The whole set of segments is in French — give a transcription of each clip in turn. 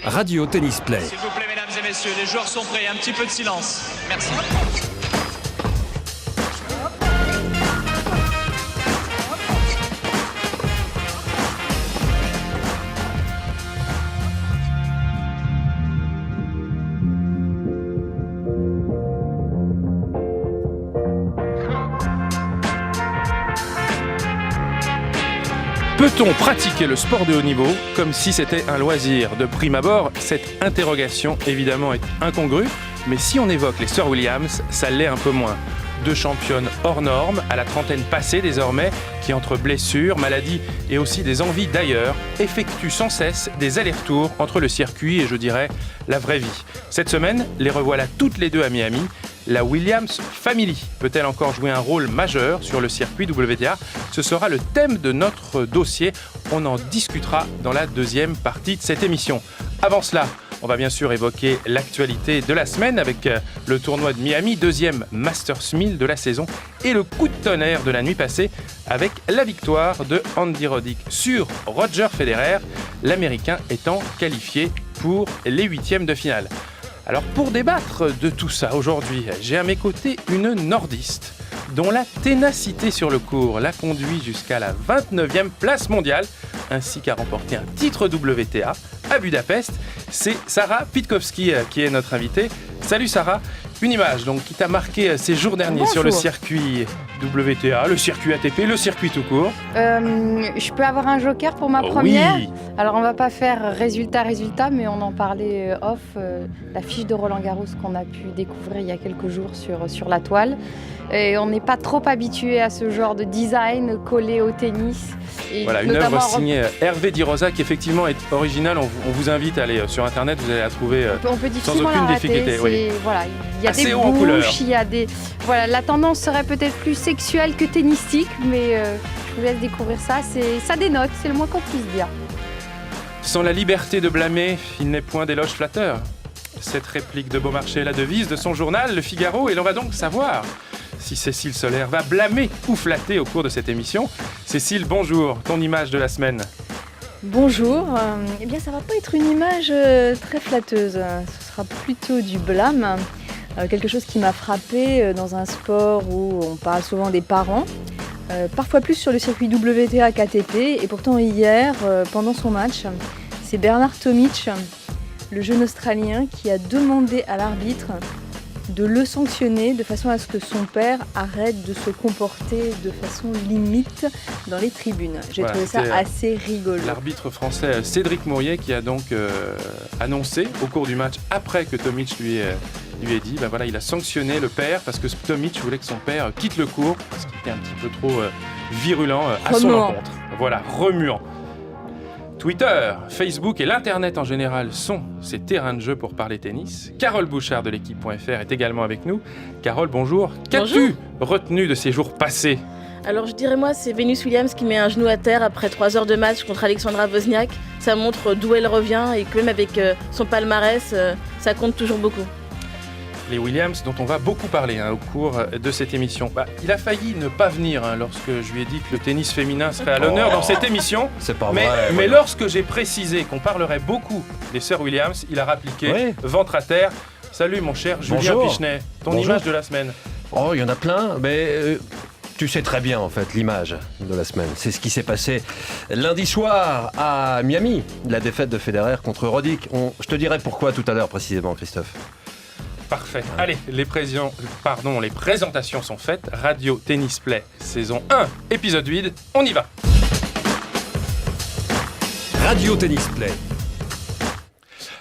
Radio Tennis Play. S'il vous plaît, mesdames et messieurs, les joueurs sont prêts. Un petit peu de silence. Merci. Peut-on pratiquer le sport de haut niveau comme si c'était un loisir ? De prime abord, cette interrogation évidemment est incongrue, mais si on évoque les sœurs Williams, ça l'est un peu moins. Deux championnes hors normes, à la trentaine passée désormais, qui entre blessures, maladies et aussi des envies d'ailleurs, effectuent sans cesse des allers-retours entre le circuit et je dirais la vraie vie. Cette semaine, les revoilà toutes les deux à Miami. La Williams Family peut-elle encore jouer un rôle majeur sur le circuit WTA ? Ce sera le thème de notre dossier. On en discutera dans la deuxième partie de cette émission. Avant cela, on va bien sûr évoquer l'actualité de la semaine avec le tournoi de Miami, deuxième Masters 1000 de la saison et le coup de tonnerre de la nuit passée avec la victoire de Andy Roddick sur Roger Federer, l'Américain étant qualifié pour les huitièmes de finale. Alors pour débattre de tout ça aujourd'hui, j'ai à mes côtés une nordiste dont la ténacité sur le court l'a conduit jusqu'à la 29e place mondiale ainsi qu'à remporter un titre WTA à Budapest. C'est Sarah Pitkowski qui est notre invitée. Salut Sarah, une image donc qui t'a marqué ces jours derniers Bonjour. Sur le circuit WTA, le circuit ATP, le circuit tout court. Je peux avoir un joker pour ma première ? Oui. Alors on va pas faire résultat, mais on en parlait off, la fiche de Roland Garros qu'on a pu découvrir il y a quelques jours sur la toile. Et on n'est pas trop habitué à ce genre de design collé au tennis. Et voilà, une œuvre signée Hervé Di Rosa qui effectivement est originale. On vous invite à aller sur internet, vous allez la trouver on peut sans aucune difficulté. Oui. Voilà, il y a assez des bouches, il y a des... Voilà, la tendance serait peut-être plus sexuelle que tennistique, mais je vous laisse découvrir ça. Ça dénote, c'est le moins qu'on puisse dire. Sans la liberté de blâmer, il n'est point d'éloge flatteur. Cette réplique de Beaumarchais est la devise de son journal, Le Figaro, et l'on va donc savoir si Cécile Solaire va blâmer ou flatter au cours de cette émission. Cécile, bonjour, ton image de la semaine. Bonjour, eh bien ça va pas être une image très flatteuse, ce sera plutôt du blâme, quelque chose qui m'a frappée dans un sport où on parle souvent des parents, parfois plus sur le circuit WTA qu'ATP, et pourtant hier, pendant son match, c'est Bernard Tomic, le jeune Australien, qui a demandé à l'arbitre de le sanctionner de façon à ce que son père arrête de se comporter de façon limite dans les tribunes. J'ai trouvé ça assez rigolo. L'arbitre français Cédric Mourier qui a donc annoncé au cours du match, après que Tomic lui ait dit, il a sanctionné le père parce que Tomic voulait que son père quitte le court parce qu'il était un petit peu trop virulent à son encontre. Voilà, remuant. Twitter, Facebook et l'Internet en général sont ces terrains de jeu pour parler tennis. Carole Bouchard de l'équipe.fr est également avec nous. Carole, bonjour. Qu'as-tu retenu de ces jours passés ? Alors je dirais moi, c'est Venus Williams qui met un genou à terre après 3 heures de match contre Alexandra Wozniak. Ça montre d'où elle revient et que même avec son palmarès, ça compte toujours beaucoup. Les Williams dont on va beaucoup parler au cours de cette émission. Il a failli ne pas venir lorsque je lui ai dit que le tennis féminin serait à l'honneur dans cette émission. C'est pas vrai. Mais voilà. Lorsque j'ai précisé qu'on parlerait beaucoup des sœurs Williams, il a rappliqué ventre à terre. Salut mon cher Julien Pichenet, ton image de la semaine. Oh, il y en a plein, mais... Tu sais très bien en fait l'image de la semaine. C'est ce qui s'est passé lundi soir à Miami, la défaite de Federer contre Roddick. Je te dirai pourquoi tout à l'heure précisément, Christophe. Parfait. Allez, les présentations sont faites. Radio Tennis Play, saison 1, épisode 8, on y va. Radio Tennis Play.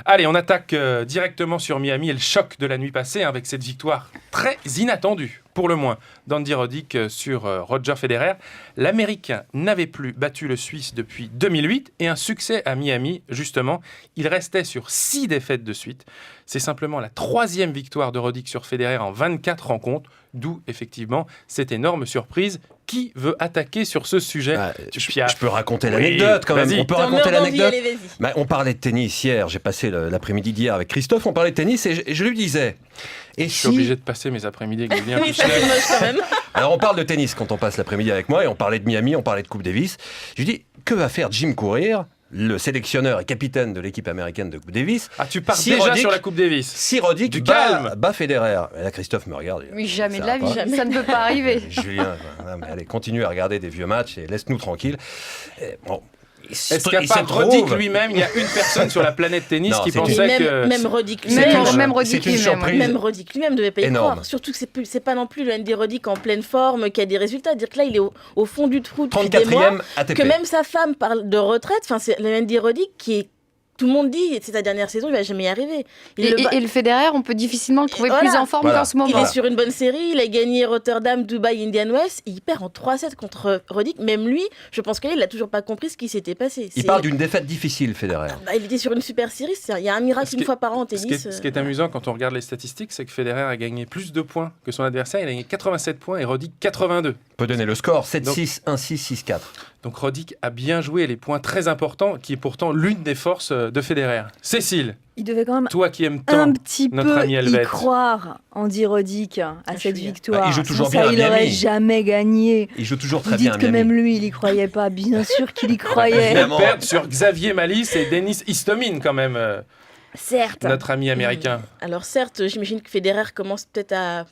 Allez, on attaque directement sur Miami et le choc de la nuit passée avec cette victoire très inattendue, pour le moins, d'Andy Roddick sur Roger Federer. L'Américain n'avait plus battu le Suisse depuis 2008 et un succès à Miami, justement. Il restait sur 6 défaites de suite. C'est simplement la 3e victoire de Roddick sur Federer en 24 rencontres, d'où effectivement cette énorme surprise. Qui veut attaquer sur ce sujet ? Je peux raconter l'anecdote quand même. Vas-y. On peut raconter l'anecdote. Allez, vas-y. On parlait de tennis hier, j'ai passé l'après-midi d'hier avec Christophe, on parlait de tennis et je lui disais... Je suis obligé de passer mes après-midi avec Julien Pichenet. Quand même. Alors on parle de tennis quand on passe l'après-midi avec moi et on parlait de Miami, on parlait de Coupe Davis. Je lui dis, que va faire Jim Courier le sélectionneur et capitaine de l'équipe américaine de Coupe Davis. Ah, tu pars Si déjà Roddick- sur la Coupe Davis. Si Roddick Du calme. bat Federer, et là Christophe me regarde. Oui, jamais Ça de la va vie, pas. ça ne peut pas arriver. Julien, non, mais allez, continue à regarder des vieux matchs et laisse-nous tranquilles. Et bon, Est-ce qu'à part Roddick lui-même, il y a une personne sur la planète tennis Non, qui c'est pensait Et que... même Roddick C'est une- Même Roddick c'est une lui-même, surprise. Même Roddick lui-même devait pas y Énorme. croire. Surtout que c'est pas non plus le Andy Roddick en pleine forme qui a des résultats. Dire que là, il est au fond du trou depuis des mois. 34e ATP. Que même sa femme parle de retraite. Enfin, c'est le Andy Roddick qui est. Tout le monde dit, c'est sa dernière saison, il va jamais y arriver. Et le Federer, on peut difficilement le trouver Voilà. plus en forme Voilà. qu'en ce Il moment. est sur une bonne série, il a gagné Rotterdam, Dubaï, Indian Wells, il perd en 3-7 contre Roddick. Même lui, je pense qu'il n'a toujours pas compris ce qui s'était passé. Il parle d'une défaite difficile, Federer. Il était sur une super série, il y a un miracle Ce une qui- fois par an en Ce tennis. qui est amusant quand on regarde les statistiques, c'est que Federer a gagné plus de points que son adversaire. Il a gagné 87 points et Roddick 82. On peut donner le score 7-6, 1-6, 6-4. Donc Roddick a bien joué les points très importants, qui est pourtant l'une des forces de Federer. Cécile, Il devait quand même toi qui aimes un tant petit notre peu ami y Helvet. croire, Andy Roddick, à cette chouïa. victoire. Bah, il joue toujours Sans bien ça, à il n'aurait Miami. jamais gagné. Il joue toujours Vous très bien dites à que Miami. même lui, il y croyait pas. Bien sûr qu'il y croyait. Évidemment. perdre sur Xavier Malice et Denis Istomin quand même, Certes. notre ami américain. Alors certes, j'imagine que Federer commence peut-être à...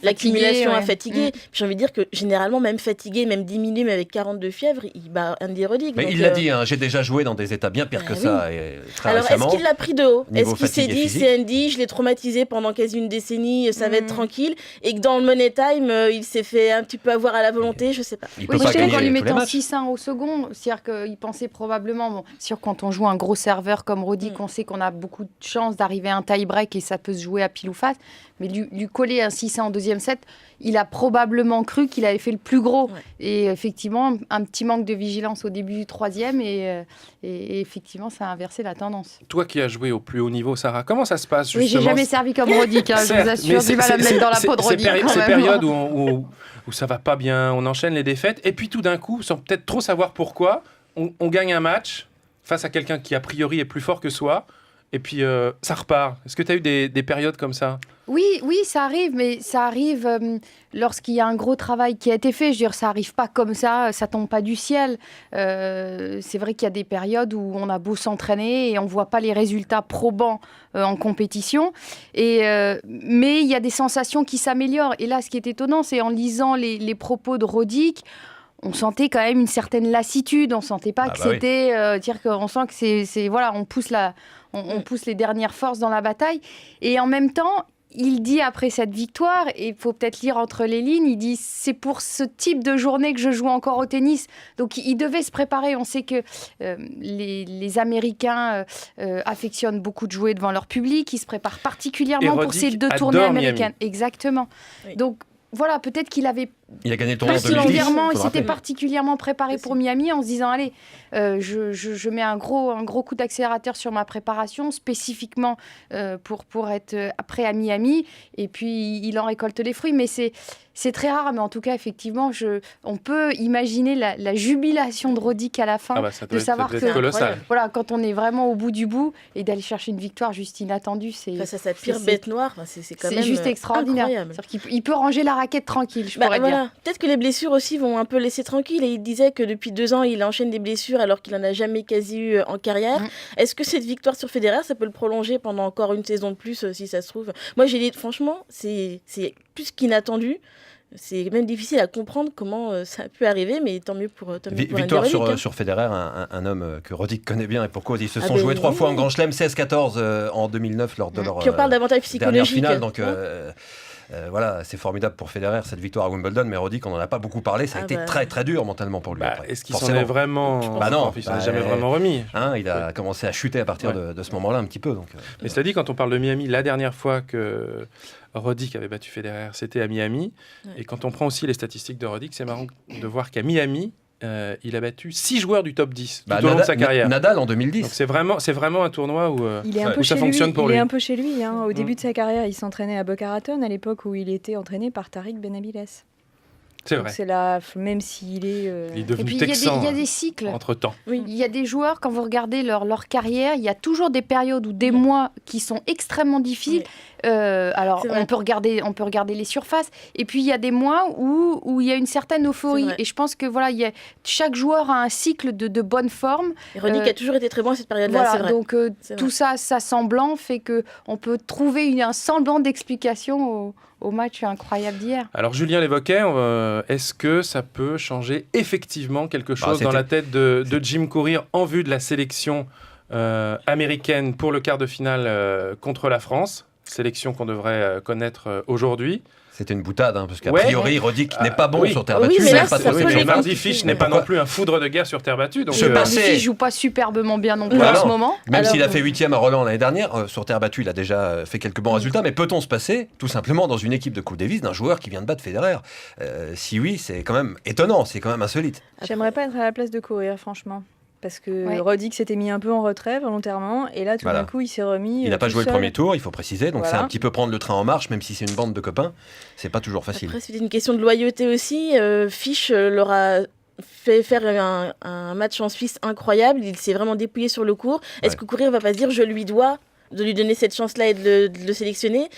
L'accumulation ouais. à fatiguer. Puis j'ai envie de dire que généralement, même fatigué, même diminué, mais avec 42 fièvres, il bat Andy Roddick. Mais donc, il l'a dit, hein, j'ai déjà joué dans des états bien pires que oui. ça. Et très Alors, récemment. est-ce qu'il l'a pris de haut? Niveau Est-ce qu'il s'est fatigue et dit, physique. c'est Andy, je l'ai traumatisé pendant quasi une décennie, ça va être tranquille, et que dans le Money Time, il s'est fait un petit peu avoir à la volonté, je sais pas. Il peut Oui, pas je dirais gagner qu'en lui tous les mettant matchs. 6-1 au second, c'est-à-dire qu'il pensait probablement, bon, sûr quand on joue un gros serveur comme Roddick, on sait qu'on a beaucoup de chances d'arriver à un tie-break et ça peut se jouer à pile ou face, mais lui coller un 6-1 en deuxième set, il a probablement cru qu'il avait fait le plus gros. Ouais. Et effectivement, un petit manque de vigilance au début du troisième et effectivement, ça a inversé la tendance. Toi qui as joué au plus haut niveau, Sarah, comment ça se passe Oui, j'ai justement jamais servi comme Roddick, hein, je vous Certes, assure, mais du mal à me mettre dans la peau de ces Roddick quand ces même. périodes où ça va pas bien, on enchaîne les défaites, et puis tout d'un coup, sans peut-être trop savoir pourquoi, on gagne un match face à quelqu'un qui a priori est plus fort que soi, et puis ça repart. Est-ce que tu as eu des périodes comme ça? Oui, ça arrive, mais ça arrive lorsqu'il y a un gros travail qui a été fait. Je veux dire, ça arrive pas comme ça tombe pas du ciel. C'est vrai qu'il y a des périodes où on a beau s'entraîner et on voit pas les résultats probants en compétition. Mais il y a des sensations qui s'améliorent. Et là, ce qui est étonnant, c'est en lisant les propos de Roddick, on sentait quand même une certaine lassitude. On sentait pas que bah oui. c'était, dire qu'on sent que c'est voilà, on pousse on pousse les dernières forces dans la bataille. Et en même temps, il dit après cette victoire, et il faut peut-être lire entre les lignes, il dit c'est pour ce type de journée que je joue encore au tennis. Donc il devait se préparer. On sait que les Américains affectionnent beaucoup de jouer devant leur public. Ils se préparent particulièrement pour ces Roddick deux tournées adore Miami. américaines. Exactement. Oui. Donc voilà, peut-être qu'il avait Il a gagné le tournoi en 2010. particulièrement, il faut le s'était rappeler. particulièrement préparé pour Miami en se disant allez, je mets un gros coup d'accélérateur sur ma préparation spécifiquement pour être prêt à Miami, et puis il en récolte les fruits. Mais c'est très rare, mais en tout cas effectivement on peut imaginer la jubilation de Roddick à la fin, Ah bah, ça de doit être, savoir ça doit être que colossal. voilà, quand on est vraiment au bout du bout et d'aller chercher une victoire juste inattendue, c'est Face à sa pire c'est- bête noire, enfin, c'est quand c'est même juste extraordinaire. incroyable. C'est-à-dire qu'il peut ranger la raquette tranquille, je pourrais dire. Voilà. Peut-être que les blessures aussi vont un peu laisser tranquille. Et il disait que depuis 2 ans, il enchaîne des blessures alors qu'il en a jamais quasi eu en carrière. Est-ce que cette victoire sur Federer, ça peut le prolonger pendant encore une saison de plus, si ça se trouve? Moi, j'ai dit, franchement, c'est plus qu'inattendu. C'est même difficile à comprendre comment ça a pu arriver, mais tant mieux pour Andy Victoire Roddick, hein. sur Federer, un homme que Roddick connaît bien et pour cause. Ils se Ah sont ben joués 3 oui. fois en Grand Chelem, 16-14 en 2009 lors de leur Puis on parle d'avantage dernière psychologique. finale. Donc hein. voilà, c'est formidable pour Federer cette victoire à Wimbledon, mais Roddick, on n'en a pas beaucoup parlé. Ça a Ah été bah. très très dur mentalement pour lui. Bah, après. est-ce qu'il s'en Forcément. est vraiment... Bah non, il s'en est bah, jamais vraiment remis. Hein, il a commencé à chuter à partir de ce moment-là un petit peu. Donc, Mais cela dit, quand on parle de Miami, la dernière fois que Roddick avait battu Federer, c'était à Miami. Ouais. Et quand on prend aussi les statistiques de Roddick, c'est marrant de voir qu'à Miami, il a battu 6 joueurs du top 10 tout au long de sa carrière. Nadal en 2010. Donc c'est vraiment un tournoi où... Il est Ouais. un peu Où ça chez fonctionne lui. pour Il lui. est un peu chez lui. Au Mm. début de sa carrière, il s'entraînait à Boca Raton à l'époque où il était entraîné par Tariq Benavides. C'est Donc vrai. c'est là, même s'il est. Il est Et devenu puis il y a texan des cycles. entre-temps. Il y a des joueurs, quand vous regardez leur carrière, il y a toujours des périodes ou des mois qui sont extrêmement difficiles. Alors, C'est vrai. on peut regarder les surfaces. Et puis, il y a des mois où il y a une certaine euphorie. C'est vrai. Et je pense que chaque joueur a un cycle de bonne forme. Et Roddick a toujours été très bon à cette période-là, c'est vrai. Donc C'est tout ça semblant fait qu'on peut trouver un semblant d'explication au match incroyable d'hier. Alors Julien l'évoquait, est-ce que ça peut changer effectivement quelque chose dans c'était- la tête de Jim Courier en vue de la sélection américaine pour le quart de finale contre la France, sélection qu'on devrait connaître aujourd'hui. C'était une boutade, parce qu'a Ouais. priori, Roddick n'est pas bon oui. sur terre Oui, battue. mais il là, n'a pas ça trop peut sélectionné. les Mardy compliquer. Fish n'est pas Pourquoi non plus un foudre de guerre sur terre battue. Donc, Ce passé- Mardy joue pas superbement bien non plus Voilà. en ce moment. Même Alors- s'il a fait 8e à Roland l'année dernière, sur terre battue, il a déjà fait quelques bons résultats. Mais peut-on se passer, tout simplement, dans une équipe de Coupe Davis, d'un joueur qui vient de battre Federer Si oui, c'est quand même étonnant, c'est quand même insolite. J'aimerais pas être à la place de courir, franchement. Parce que Ouais. Roddick s'était mis un peu en retrait volontairement, et là tout Voilà. d'un coup il s'est remis. Il n'a pas tout joué le seul. premier tour, il faut préciser. Donc Voilà. c'est un petit peu prendre le train en marche, même si c'est une bande de copains. C'est pas toujours facile. Après, c'était une question de loyauté aussi. Fish leur a fait faire un match en Suisse incroyable. Il s'est vraiment dépouillé sur le court. Est-ce Ouais. que Courier va pas se dire je lui dois de lui donner cette chance-là et de le sélectionner?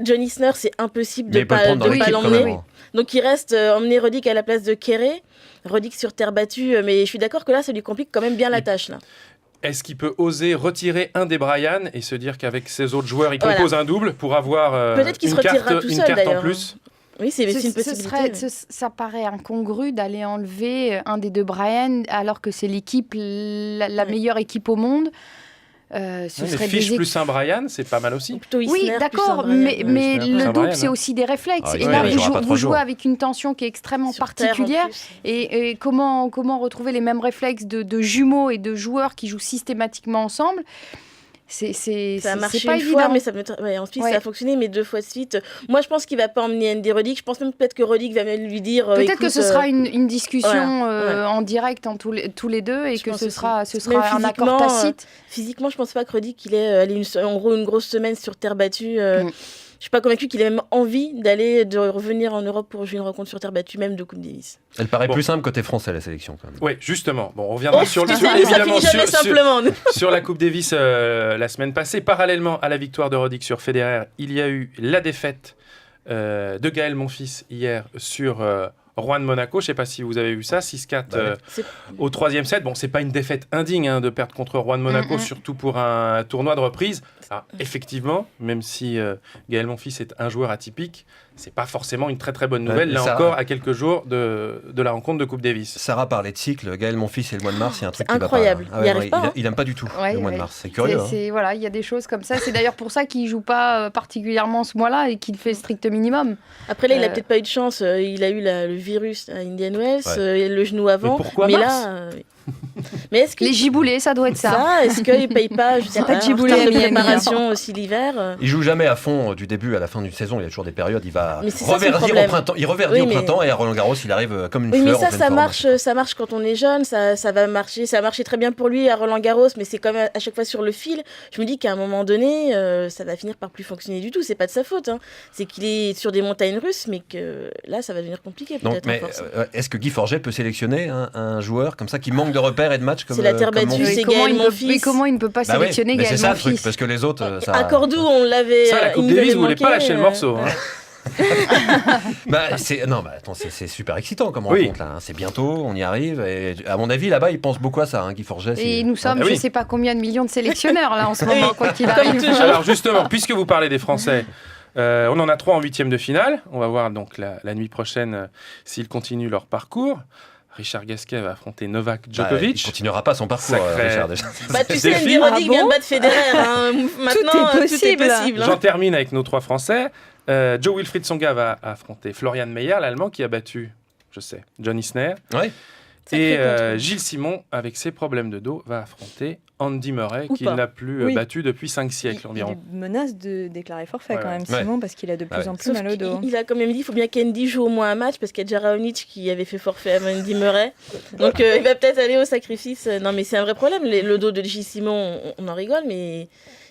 John Isner, c'est impossible Mais de il peut le pas prendre dans l'équipe quand l'emmener. même. Donc il reste emmener Roddick à la place de Kéré. Roddick sur terre battue, mais je suis d'accord que là, ça lui complique quand même bien la tâche. Là. est-ce qu'il peut oser retirer un des Bryan et se dire qu'avec ses autres joueurs, il Voilà. compose un double pour avoir Peut-être qu'il une se retirera carte, tout une seul, carte en d'ailleurs. plus? Oui, c'est une possibilité. mais- Ça paraît incongru d'aller enlever un des deux Bryan alors que c'est l'équipe, la Ouais. meilleure équipe au monde. Ce Ouais, mais serait Fish des plus un Bryan, c'est pas mal aussi. Plutôt Isner, Oui, plus d'accord, un Bryan. mais Isner, le plus un double, Bryan, c'est hein. aussi des réflexes. Ah, et il là, jouera pas 3 vous jours. jouez avec une tension qui est extrêmement Sur terre, en particulière. plus. Et comment retrouver les mêmes réflexes de jumeaux et de joueurs qui jouent systématiquement ensemble, Ça a c'est marché pas une évident. fois, mais ensuite Ouais. ça a fonctionné, mais 2 fois de suite. Moi, je pense qu'il va pas emmener Andy Roddick. Je pense même peut-être que Roddick va même lui dire. Peut-être que écoute, ce sera une discussion voilà, en direct tous les deux et Je que pense ce aussi. sera Même un accord physiquement, tacite. Physiquement, je pense pas que Roddick il ait en gros une grosse semaine sur terre battue. Je suis pas convaincue qu'il ait même envie de revenir en Europe pour jouer une rencontre sur terre battue, même de Coupe Davis. Elle paraît Bon. plus simple côté français, la sélection, quand même. Oui, justement. Bon, on reviendra sur ça évidemment finit jamais simplement. sur la Coupe Davis la semaine passée. Parallèlement à la victoire de Roddick sur Federer, il y a eu la défaite de Gaël Monfils hier sur Juan Monaco. Je ne sais pas si vous avez vu ça, 6-4 Bah ouais. C'est- au troisième set. Bon, c'est pas une défaite indigne de perdre contre Juan Monaco, surtout pour un tournoi de reprise. Alors, effectivement, même si Gaël Monfils est un joueur atypique, c'est pas forcément une très très bonne nouvelle. Ouais, Là ça- encore, à quelques jours de la rencontre de Coupe Davis. Sarah parlait de cycle, Gaël Monfils et le mois de mars, il y a un truc C'est qui va incroyable. pas. Il y arrive pas, hein. Il aime pas du tout Ouais, le mois de ouais. mars. C'est curieux. hein. Voilà, il y a des choses comme ça. C'est d'ailleurs pour ça qu'il joue pas particulièrement ce mois-là et qu'il fait strict minimum. Après là, il a Euh, peut-être pas eu de chance. Il a eu le virus à Indian Wells, Ouais. le genou avant. Mais pourquoi mais mars là, mais est-ce que Les giboulées, ça doit être ça. est-ce qu'il paye pas je sais a pas de un giboulé retard à de Miami, préparation aussi l'hiver Il joue jamais à fond du début à la fin d'une saison. Il y a toujours des périodes. Il va Mais c'est ça, son reverdir au problème. printemps. Il reverdit Oui, au mais- printemps et à Roland Garros, il arrive comme une Oui, mais fleur. en ça, pleine ça forme. ça marche quand on est jeune, ça va marcher. Ça a marché très bien pour lui à Roland Garros, mais c'est quand même à chaque fois sur le fil. Je me dis qu'à un moment donné, ça va finir par plus fonctionner du tout. C'est pas de sa faute. Hein. C'est qu'il est sur des montagnes russes, mais que là, ça va devenir compliqué Donc, peut-être. mais à force. est-ce que Guy Forget peut sélectionner un joueur comme ça qui manque de repères et de matchs comme C'est la terre comme battue, Monfils c'est comment Gaël Monfils. mais comment il ne peut pas Bah ouais, sélectionner mais Gaël c'est ça le truc, Monfils parce que les autres, ça. À Cordoue, on l'avait. Ça, la il Coupe nous avait Davis, vous voulez pas manqué, lâcher le morceau. Hein. Bah, non, bah, attends, c'est super excitant comme Oui. rencontre là. hein. C'est bientôt, on y arrive. Et à mon avis, là-bas, ils pensent beaucoup à ça, Guy Forget. Et nous sommes, Ah oui. je ne sais pas combien de millions de sélectionneurs là en ce moment, Oui. quoi qu'il Comme arrive. toujours. Alors justement, puisque vous parlez des Français, on en a 3 en 8e de finale. On va voir donc la nuit prochaine s'ils continuent leur parcours. Richard Gasquet va affronter Novak il Djokovic. continuera pas son parcours, Sacré- Richard, déjà. Bah, tu sais, Défi. Andy Roddick Ah bon vient de battre Federer. Hein. Maintenant, est possible. hein. J'en termine avec nos 3 Français. Joe Wilfried Tsonga va affronter Florian Meyer, l'Allemand qui a battu, je sais, John Isner. Ouais. Sacré Et contre. Gilles Simon, avec ses problèmes de dos, va affronter Andy Murray, Ou qu'il pas. n'a plus Oui. battu depuis 5 siècles environ. Il menace de déclarer forfait Ouais, quand même, ouais. Simon, parce qu'il a de Ah plus ouais. en plus Sauf mal au dos. qu'il a quand même dit qu'il faut bien qu'Andy joue au moins un match parce qu'il y a déjà Raonic qui avait fait forfait à Andy Murray. Donc il va peut-être aller au sacrifice. Non mais c'est un vrai problème. Le dos de Gilles Simon, on en rigole, mais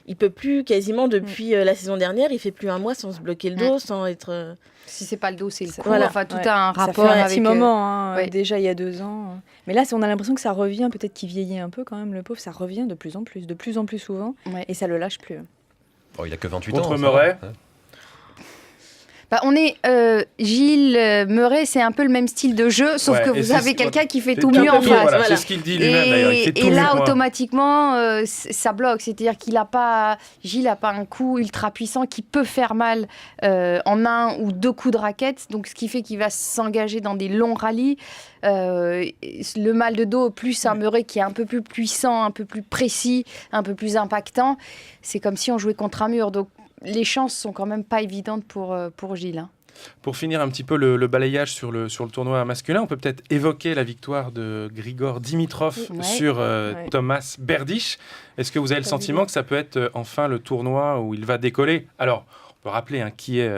il peut plus quasiment depuis la saison dernière, il fait plus un mois sans se bloquer le dos, sans être... Si c'est pas le dos, c'est le cou. Voilà. Enfin, tout a un Ça rapport fait un avec... petit moment, ouais. déjà il y a 2 ans. Mais là, on a l'impression que ça revient, peut-être qu'il vieillit un peu quand même, le pauvre, ça revient de plus en plus souvent, Ouais. et ça le lâche plus. Oh, il a que 28 ans. Contre ça Murray. va. Bah, on est Gilles Murray, c'est un peu le même style de jeu, sauf Ouais, que et vous c'est avez ce- quelqu'un qui fait C'est tout mieux en tout, face. voilà, Voilà. c'est ce qu'il dit lui-même d'ailleurs. Il fait tout Et mieux là, que moi. automatiquement, ça bloque. C'est-à-dire Gilles n'a pas un coup ultra puissant qui peut faire mal en 1 ou 2 coups de raquette. Donc, ce qui fait qu'il va s'engager dans des longs rallyes. Le mal de dos, plus un Murray qui est un peu plus puissant, un peu plus précis, un peu plus impactant. C'est comme si on jouait contre un mur. Donc, les chances sont quand même pas évidentes pour Gilles. Hein. Pour finir un petit peu le balayage sur le tournoi masculin, on peut peut-être évoquer la victoire de Grigor Dimitrov Ouais. sur Thomas Berdych. Est-ce que vous avez le sentiment que ça peut être enfin le tournoi où il va décoller ? Alors, on peut rappeler qui est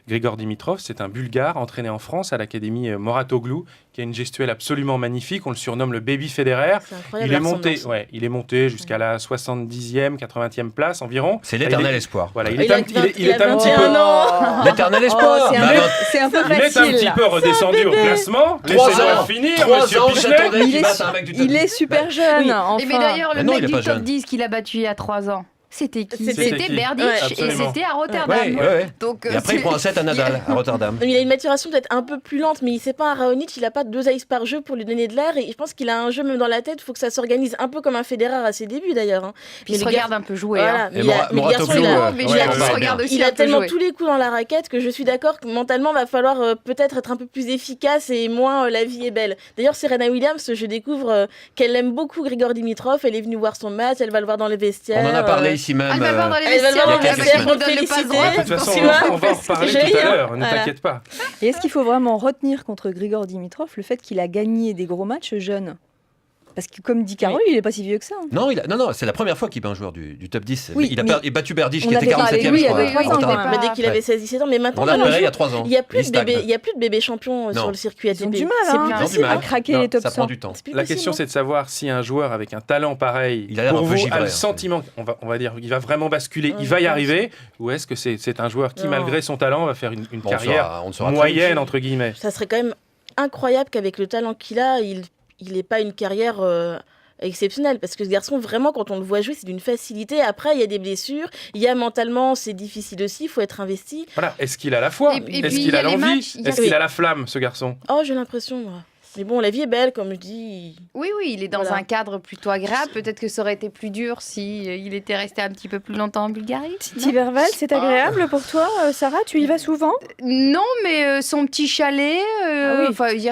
Grigor Dimitrov. C'est un Bulgare entraîné en France à l'académie Mouratoglou, qui a une gestuelle absolument magnifique. On le surnomme le Baby Federer. C'est incroyable Il est la monté, ressemblance. il est monté jusqu'à la 70e, 80e place environ. C'est l'éternel Il est- espoir. Voilà, il Il est a un petit 21 peu... ans. L'éternel espoir. c'est Mais un, alors, c'est un peu Il est un facile. petit peu redescendu au classement. 3 Laissez-moi ans, finir, 3 monsieur ans, Pichelet. j'attendais Il qu'il est batte un mec du top Il est 10. super jeune, Oui. enfin. Mais d'ailleurs, le Mais non, mec il est du pas top jeune. 10 qu'il a battu il y a 3 ans, c'était qui C'était C'était qui Berdych Ouais, et absolument. c'était à Rotterdam. Ouais. Donc, Et après, il prend un 7 à Nadal, à Rotterdam. Il a une maturation peut-être un peu plus lente, mais c'est pas un Raonic, il a pas 2 aces par jeu pour lui donner de l'air, et je pense qu'il a un jeu même dans la tête, il faut que ça s'organise un peu comme un Federer à ses débuts d'ailleurs. Hein. Puis il se le regarde gar- un peu jouer. Voilà, Hein. mais Et il a- mais le garçon, Mouratoglou, il a- Mais ouais, je ouais, il se ouais, regarde bien. aussi il un a peu tellement jouer. tous les coups dans la raquette que je suis d'accord que mentalement va falloir peut-être être un peu plus efficace et moins la vie est belle. D'ailleurs, Serena Williams, je découvre qu'elle aime beaucoup Grigor Dimitrov, elle est venue voir son match, elle va le voir dans les vestiaires. On en a parlé ici même. Elle va le voir dans les Elle va le voir vestiaires, dans les parce vestiaires qu'il pour nous donne le le pas le féliciter. droit. De toute façon, Tu on vois, va en reparler joli, tout à hein. l'heure, ne Voilà. t'inquiète pas. Et est-ce qu'il faut vraiment retenir contre Grigor Dimitrov le fait qu'il a gagné des gros matchs jeune ? Parce que comme dit Carole, il est pas si vieux que ça. Hein. Non, c'est la première fois qu'il bat un joueur du top 10. Oui, il a mais battu Berdych, on qui était avait parlé, 47e, oui, je crois. avec 3 ans, à Rotterdam. quand même. Mais dès qu'il avait 16-17 ans, mais maintenant, On a de nos repéré il y a jours, 3 ans. il n'y a plus stagne. de bébés champions Non. sur le circuit ATP. Ils ont du mal, C'est hein. plus Ils ont du possible. mal. à craquer Non, les top ça 100. prend du temps. C'est plus La possible, question, hein. c'est de savoir si un joueur avec un talent pareil, Il a l'air pour un peu vous, givré, a le hein. sentiment, on va dire, il va vraiment basculer, Ouais, il va y je pense. arriver, ou est-ce que c'est un joueur qui, Non. malgré son talent, va faire une Bon, carrière on ne saura moyenne, entre guillemets? Ça serait quand même incroyable qu'avec le talent qu'il a, il n'ait pas une carrière exceptionnelle. Parce que ce garçon, vraiment, quand on le voit jouer, c'est d'une facilité. Après, il y a des blessures. Il y a mentalement, c'est difficile aussi. Il faut être investi. Voilà, est-ce qu'il a la foi? Et puis, Est-ce il qu'il y a a les l'envie? matchs, il y a- Est-ce qu'il a la flamme, ce garçon? Oh, j'ai l'impression, moi. Mais bon, la vie est belle, comme je dis. Oui, il est dans Voilà. un cadre plutôt agréable. Peut-être que ça aurait été plus dur si il était resté un petit peu plus longtemps en Bulgarie. Non Tiberval, c'est agréable pour toi, Sarah? Tu y vas souvent? Non, mais son petit chalet, Ah oui. enfin, il C'est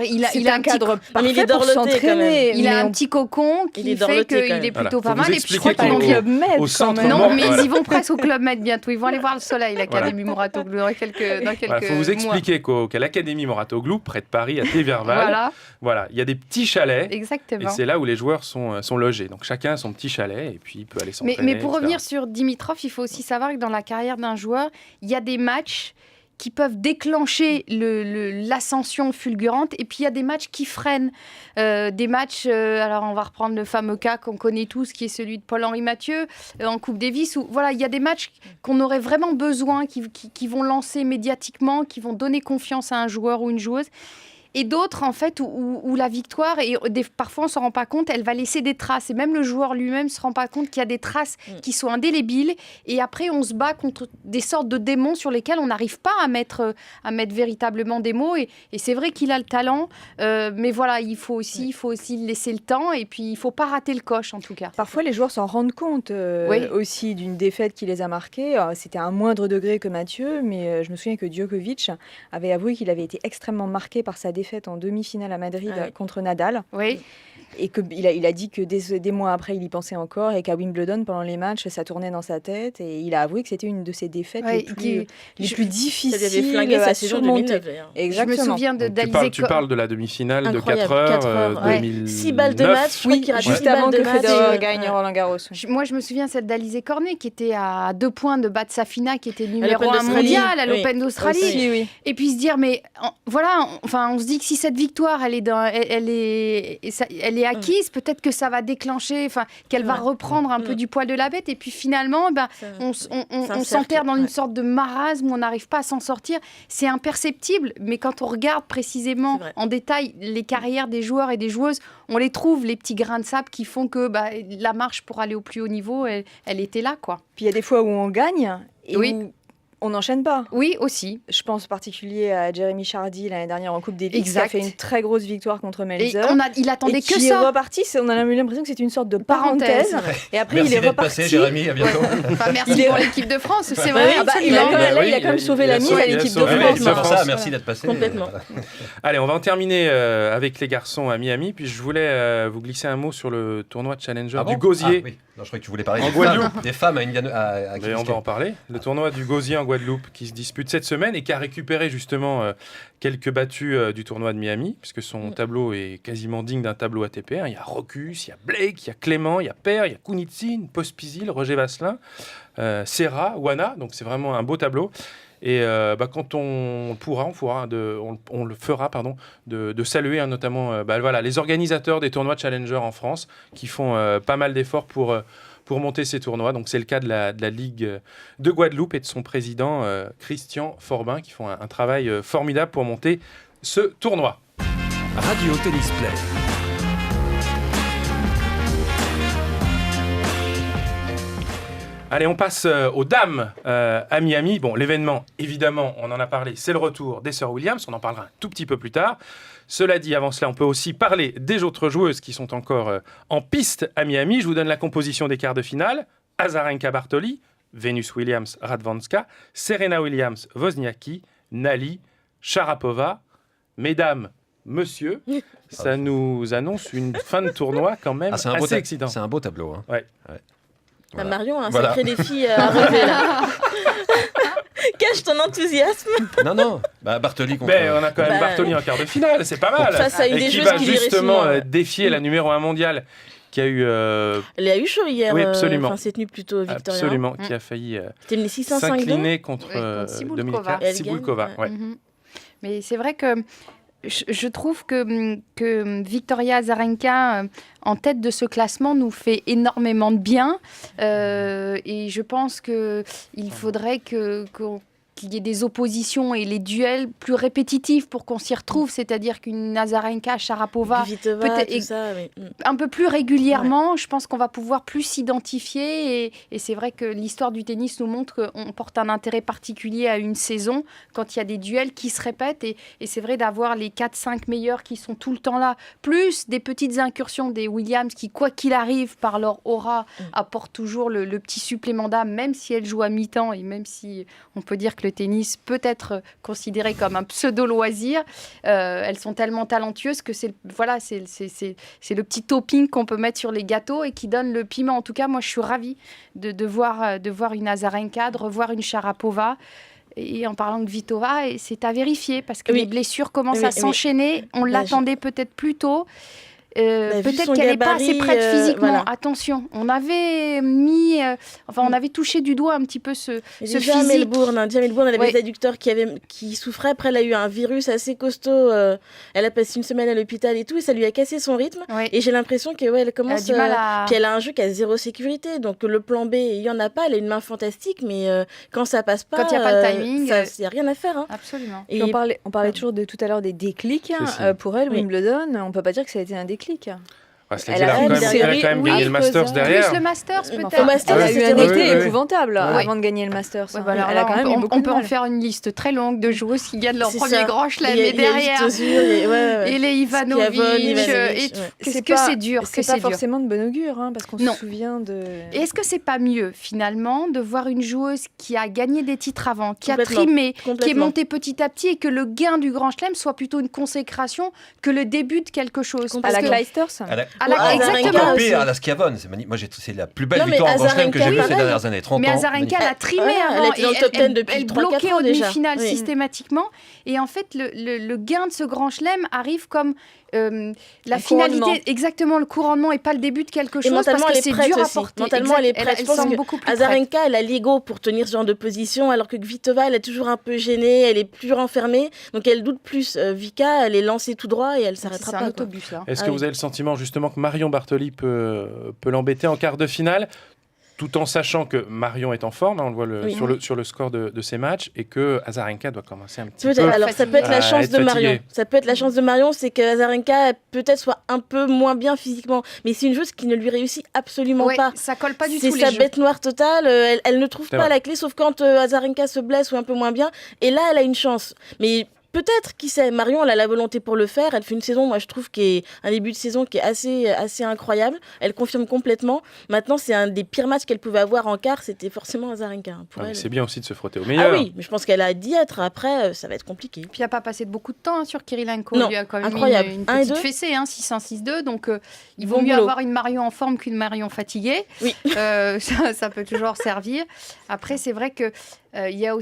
a un un petit cadre Mais il parfait est pour dorloté, quand s'entraîner. Il a mais un on- petit cocon Il qui est fait dorloté, quand qu'il même. est plutôt Voilà, pas faut mal. vous Et puis je crois expliquer qu'ils Pas vont le qu'au- Club Med, au quand centre même. Non, mais Voilà. ils vont presque au Club Med bientôt. Ils vont aller voir le soleil, l'Académie Mouratoglou, dans quelques Il faut vous mois. expliquer qu'à l'Académie Mouratoglou, près de Paris, à Théverval, Voilà, voilà, il y a des petits chalets. Et exactement. c'est là où les joueurs sont logés. Donc chacun a son petit chalet et puis il peut aller Mais, s'entraîner. mais pour etc. revenir sur Dimitrov, il faut aussi savoir que dans la carrière d'un joueur, il y a des matchs qui peuvent déclencher l'ascension fulgurante et puis il y a des matchs qui freinent. Des matchs, alors on va reprendre le fameux cas qu'on connaît tous, qui est celui de Paul-Henri Mathieu en Coupe Davis, où voilà, il y a des matchs qu'on aurait vraiment besoin, qui vont lancer médiatiquement, qui vont donner confiance à un joueur ou une joueuse. Et d'autres, en fait, où la victoire, et parfois on ne s'en rend pas compte, elle va laisser des traces. Et même le joueur lui-même ne se rend pas compte qu'il y a des traces qui sont indélébiles. Et après, on se bat contre des sortes de démons sur lesquels on n'arrive pas à mettre véritablement des mots. Et c'est vrai qu'il a le talent, mais voilà, il faut aussi laisser le temps. Et puis, il ne faut pas rater le coche, en tout cas. Parfois, les joueurs s'en rendent compte Oui. aussi d'une défaite qui les a marqués. C'était à un moindre degré que Mathieu, mais je me souviens que Djokovic avait avoué qu'il avait été extrêmement marqué par sa défaite en demi-finale à Madrid Ah oui. contre Nadal. Oui. Et qu'il a dit que des mois après, il y pensait encore et qu'à Wimbledon, pendant les matchs, ça tournait dans sa tête. Et il a avoué que c'était une de ses défaites Ouais, les plus difficiles Ça lui avait flingué à sa saison surmonter. 2009, d'ailleurs. Je Exactement. me souviens Donc, d'Alizé tu parles de la demi-finale de Incroyable, 4 heures, 4 heures, ouais. 2009. 6 balles de match, je crois Oui, qu'il rate juste 6 balles avant de que match. Federer gagne Roland Garros. Moi, je me souviens celle d'Alizé Cornet qui était à 2 points de battre Safina, qui était numéro l'Open 1 d'Australie. mondial à Oui. l'Open d'Australie. Aussi, oui. Et puis se dire, mais voilà, on se dit que si cette victoire, elle est acquise, peut-être que ça va déclencher, qu'elle va reprendre un peu du poil de la bête. Et puis finalement, on s'enterre dans une sorte de marasme où on n'arrive pas à s'en sortir. C'est imperceptible, mais quand on regarde précisément en détail les carrières des joueurs et des joueuses, on les trouve, les petits grains de sable qui font que la marche pour aller au plus haut niveau, elle était là, quoi. Puis il y a des fois où on gagne et où on n'enchaîne pas. Oui, aussi. Je pense en particulier à Jérémy Chardy l'année dernière en Coupe Davis, qui a Exact. fait une très grosse victoire contre Melzer. Il attendait et que qui ça. est reparti, on a eu l'impression que c'était une sorte de parenthèse. Et après, Merci il est d'être reparti. passé, Jérémy, à bientôt. Merci pour l'équipe de France, c'est vrai. Il a quand même sauvé la mise à l'équipe de France. C'est pour ça, merci d'être passé. Complètement. Allez, on va en terminer avec les garçons à Miami. Puis je voulais vous glisser un mot sur le tournoi Challenger du Gosier. Oui. Non, je croyais que tu voulais parler En Guadeloupe. des femmes à Indiana. Mais on va en parler. Le tournoi du Gosier en Guadeloupe qui se dispute cette semaine et qui a récupéré justement quelques battus du tournoi de Miami, puisque son tableau est quasiment digne d'un tableau ATP. Il y a Rocus, il y a Blake, il y a Clément, il y a Per, il y a Kounitsyn, Pospisil, Roger Vasselin, Serra, Wana. Donc c'est vraiment un beau tableau. Et quand on le fera de saluer notamment les organisateurs des tournois Challenger en France qui font pas mal d'efforts pour monter ces tournois. Donc c'est le cas de la Ligue de Guadeloupe et de son président Christian Forbin qui font un travail formidable pour monter ce tournoi. Radio Tennis Play. Allez, on passe aux dames à Miami. Bon, l'événement, évidemment, on en a parlé, c'est le retour des sœurs Williams. On en parlera un tout petit peu plus tard. Cela dit, avant cela, on peut aussi parler des autres joueuses qui sont encore en piste à Miami. Je vous donne la composition des quarts de finale. Azarenka Bartoli, Venus Williams Radwanska, Serena Williams Wozniacki, Nali, Sharapova. Mesdames, messieurs, ça nous annonce une fin de tournoi quand même assez excitant. C'est un beau tableau. Hein. Ouais. Voilà. Marion, un sacré défi à relever là. Cache ton enthousiasme. Non. Bartoli contre... on a quand même Bartoli en quart de finale, c'est pas mal. Face à une et des qui joueuses va qui justement dirait défier la numéro 1 mondiale qui a eu... Elle a eu chaud hier. Oui, absolument. C'est tenu plutôt Victoria. Absolument, qui a failli C'était une 6-1-5-2 s'incliner contre Sibulkova. 2004. Sibulkova. Ouais. Mais c'est vrai que je trouve que Victoria Azarenka, en tête de ce classement, nous fait énormément de bien. Et je pense qu'il faudrait qu'il y ait des oppositions et les duels plus répétitifs pour qu'on s'y retrouve. C'est-à-dire qu'une Azarenka, Sharapova, peut-être un peu plus régulièrement, je pense qu'on va pouvoir plus s'identifier. Et c'est vrai que l'histoire du tennis nous montre qu'on porte un intérêt particulier à une saison quand il y a des duels qui se répètent. Et c'est vrai d'avoir les 4-5 meilleurs qui sont tout le temps là, plus des petites incursions des Williams qui, quoi qu'il arrive, par leur aura, apportent toujours le petit supplément d'âme, même si elles jouent à mi-temps et même si on peut dire que le tennis peut être considéré comme un pseudo-loisir. Elles sont tellement talentueuses que c'est le petit topping qu'on peut mettre sur les gâteaux et qui donne le piment. En tout cas, moi, je suis ravie de voir une Azarenka, de revoir une Sharapova. Et en parlant de Vitova, c'est à vérifier parce que les blessures commencent à s'enchaîner. On l'attendait peut-être plus tôt. Peut-être qu'elle n'est pas assez prête physiquement. Attention, on avait on avait touché du doigt un petit peu ce physique. Melbourne, elle avait des adducteurs qui souffraient. Après, elle a eu un virus assez costaud. Elle a passé une semaine à l'hôpital et tout, et ça lui a cassé son rythme. Et j'ai l'impression que elle commence. Puis elle a un jeu qui a zéro sécurité. Donc le plan B, il y en a pas. Elle a une main fantastique, mais quand ça passe pas, quand il n'y a pas le timing, il y a rien à faire. Hein. Absolument. Et on parlait toujours tout à l'heure des déclics. Pour elle, Wimbledon, on peut pas dire que ça a été un déclic. Elle a quand même gagné le Masters derrière. Plus le Masters, peut-être. Elle a eu un été épouvantable avant de gagner le Masters. Elle a quand même eu beaucoup de mal. On peut en faire une liste très longue de joueuses qui gagnent leur premier grand chelem. Et derrière, et les Ivanovic. Qu'est-ce que c'est dur. C'est pas forcément de bon augure, parce qu'on se souvient de... Et est-ce que c'est pas mieux, finalement, de voir une joueuse qui a gagné des titres avant, qui a trimé, qui est montée petit à petit, et que le gain du grand chelem soit plutôt une consécration que le début de quelque chose? À la Clijsters. Azarenka aussi. Pire à la Schiavone, moi c'est la plus belle Non, mais victoire en Grand Chelem que j'ai vue Azarenka, ces dernières années, 30 Mais ans. Azarenka, elle a trimé elle avant. était dans le top 10 depuis elle 3-4 bloquait ans en déjà. demi-finale Oui. systématiquement. Et en fait, le gain de ce Grand Chelem arrive comme la Le finalité, couronnement. exactement, le couronnement et pas le début de quelque Et chose, parce mentalement, que elle est c'est prête dur à aussi. porter. Mentalement, elle est prête. Elle Je pense semble que beaucoup plus prête. Azarenka, elle a l'ego pour tenir ce genre de position, alors que Kvitova, elle est toujours un peu gênée, elle est plus renfermée, donc elle doute plus. Vika, elle est lancée tout droit et elle s'arrêtera C'est un pas. quoi. autobus, là. Est-ce Ah que oui. vous avez le sentiment justement que Marion Bartoli peut l'embêter en quart de finale, tout en sachant que Marion est en forme, hein, on le voit Oui. sur le score de ses matchs, et que Azarenka doit commencer un petit Peut-être. peu... Alors ça peut être la à chance être de fatiguée. Marion. Ça peut être la chance de Marion, c'est que Azarenka peut-être soit un peu moins bien physiquement, mais c'est une joueuse qui ne lui réussit absolument Ouais, pas. ça colle pas du C'est tout sa les jeux. bête noire totale, elle ne trouve C'est pas vrai. la clé, sauf quand Azarenka se blesse ou un peu moins bien. Et là, elle a une chance. Mais peut-être, qui sait, Marion, elle a la volonté pour le faire. Elle fait une saison, moi je trouve, un début de saison qui est assez incroyable. Elle confirme complètement. Maintenant, c'est un des pires matchs qu'elle pouvait avoir en quart, c'était forcément Azarenka. Pour Ah, mais elle. c'est bien aussi de se frotter au Ah meilleur. oui, mais je pense qu'elle a d'y être. Après, ça va être compliqué. Puis il n'a pas passé beaucoup de temps sur Kirilenko. Non, Il lui a quand même incroyable. mis une 1 et petite 2. fessée, 6-1, 6-2. Donc il vaut Bon mieux boulot. avoir une Marion en forme qu'une Marion fatiguée. Oui. Ça peut toujours servir. Après, c'est vrai que il y a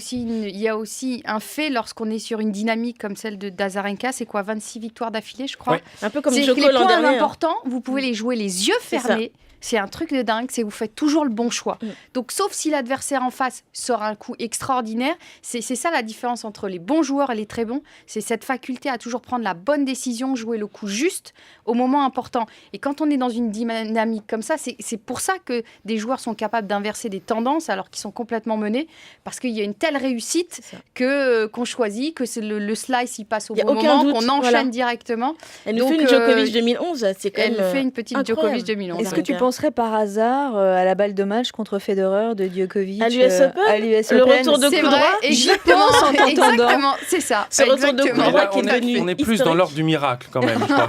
aussi un fait lorsqu'on est sur une dynamique comme celle d'Azarenka. C'est quoi, 26 victoires d'affilée, je crois. Ouais. Un peu comme C'est que Djoko les l'an points dernier. hein. importants, vous pouvez les jouer les yeux C'est ça. fermés. C'est un truc de dingue, c'est que vous faites toujours le bon choix. Mm. Donc, sauf si l'adversaire en face sort un coup extraordinaire, c'est ça la différence entre les bons joueurs et les très bons. C'est cette faculté à toujours prendre la bonne décision, jouer le coup juste au moment important. Et quand on est dans une dynamique comme ça, c'est pour ça que des joueurs sont capables d'inverser des tendances alors qu'ils sont complètement menés, parce qu'il y a une telle réussite C'est ça. qu'on choisit, que c'est le slice il passe au Y a bon aucun moment, doute, qu'on enchaîne voilà. directement. Elle nous Donc, fait une Djokovic 2011, c'est quand Elle même. fait une petite incroyable. Djokovic 2011. Est-ce que tu penserais par hasard à la balle de match contre Federer de Djokovic À l'US Open à l'US Le Open retour de C'est coup vrai, droit exactement, sans t'entendant. exactement, c'est ça. Ce retour de coup exactement. Mais droit là, qui est devenu on est plus historique. dans l'ordre du miracle quand même, je crois.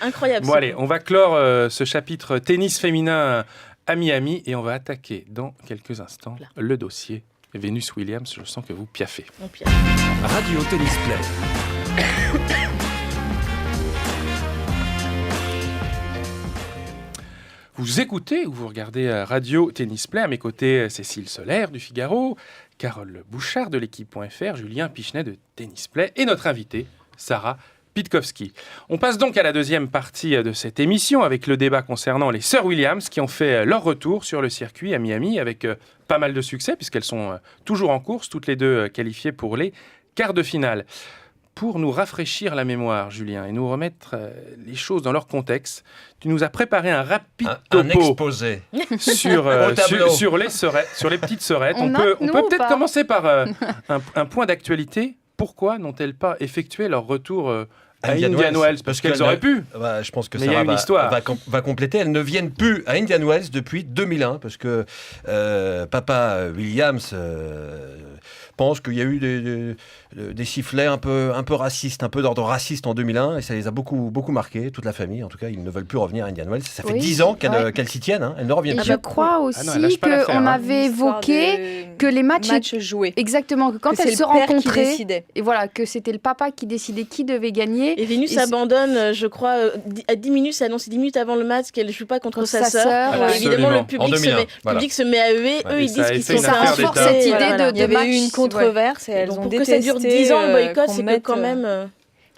Incroyable. Bon ce allez, coup. on va clore ce chapitre tennis féminin à Miami et on va attaquer dans quelques instants le dossier Venus Williams. Je sens que vous piaffez. On piège. Radio Tennis Play. Vous écoutez ou vous regardez Radio Tennis Play, à mes côtés Cécile Solaire du Figaro, Carole Bouchard de l'équipe.fr, Julien Pichenet de Tennis Play et notre invitée Sarah Pitkowski. On passe donc à la deuxième partie de cette émission avec le débat concernant les sœurs Williams qui ont fait leur retour sur le circuit à Miami avec pas mal de succès puisqu'elles sont toujours en course, toutes les deux qualifiées pour les quarts de finale. Pour nous rafraîchir la mémoire, Julien, et nous remettre les choses dans leur contexte, tu nous as préparé un rapide Un topo exposé. sur, Au tableau. sur les sœurettes, sur les petites sœurettes. On On a, peut nous, ou peut-être pas commencer par un point d'actualité. Pourquoi n'ont-elles pas effectué leur retour à Indian Wells Parce qu'elles auraient pu. Bah, je pense que Mais il y a Sarah une histoire. va compléter. Elles ne viennent plus à Indian Wells depuis 2001 parce que papa Williams pense qu'il y a eu des sifflets un peu racistes, un peu d'ordre raciste en 2001 et ça les a beaucoup marqués, toute la famille. En tout cas, ils ne veulent plus revenir à Indian Wells. Ça fait Oui, 10 ans ouais. qu'elles s'y tiennent. Hein. Elles ne reviennent Et plus. je crois Ah aussi non, elle lâche pas l'affaire, qu'on hein. avait évoqué que les matchs joués. exactement, que quand Que c'est elles le se père qui rencontraient, décidait. et voilà, que c'était le papa qui décidait qui devait gagner. Et Vénus Et c'est- abandonne, je crois, à 10 minutes, c'est annoncé 10 minutes avant le match qu'elle ne joue pas contre sa sœur. sœur. Et évidemment, Absolument. le public, En 2001, le public se met à huer. Ouais, Eux, et ils ça a disent qu'ils fait sont une affaire renforce d'État. cette idée Voilà. de Il y avait match, eu une controverse et elles Donc, ont pour que détesté ça dure 10 ans, le boycott, qu'on c'est que mette, quand même.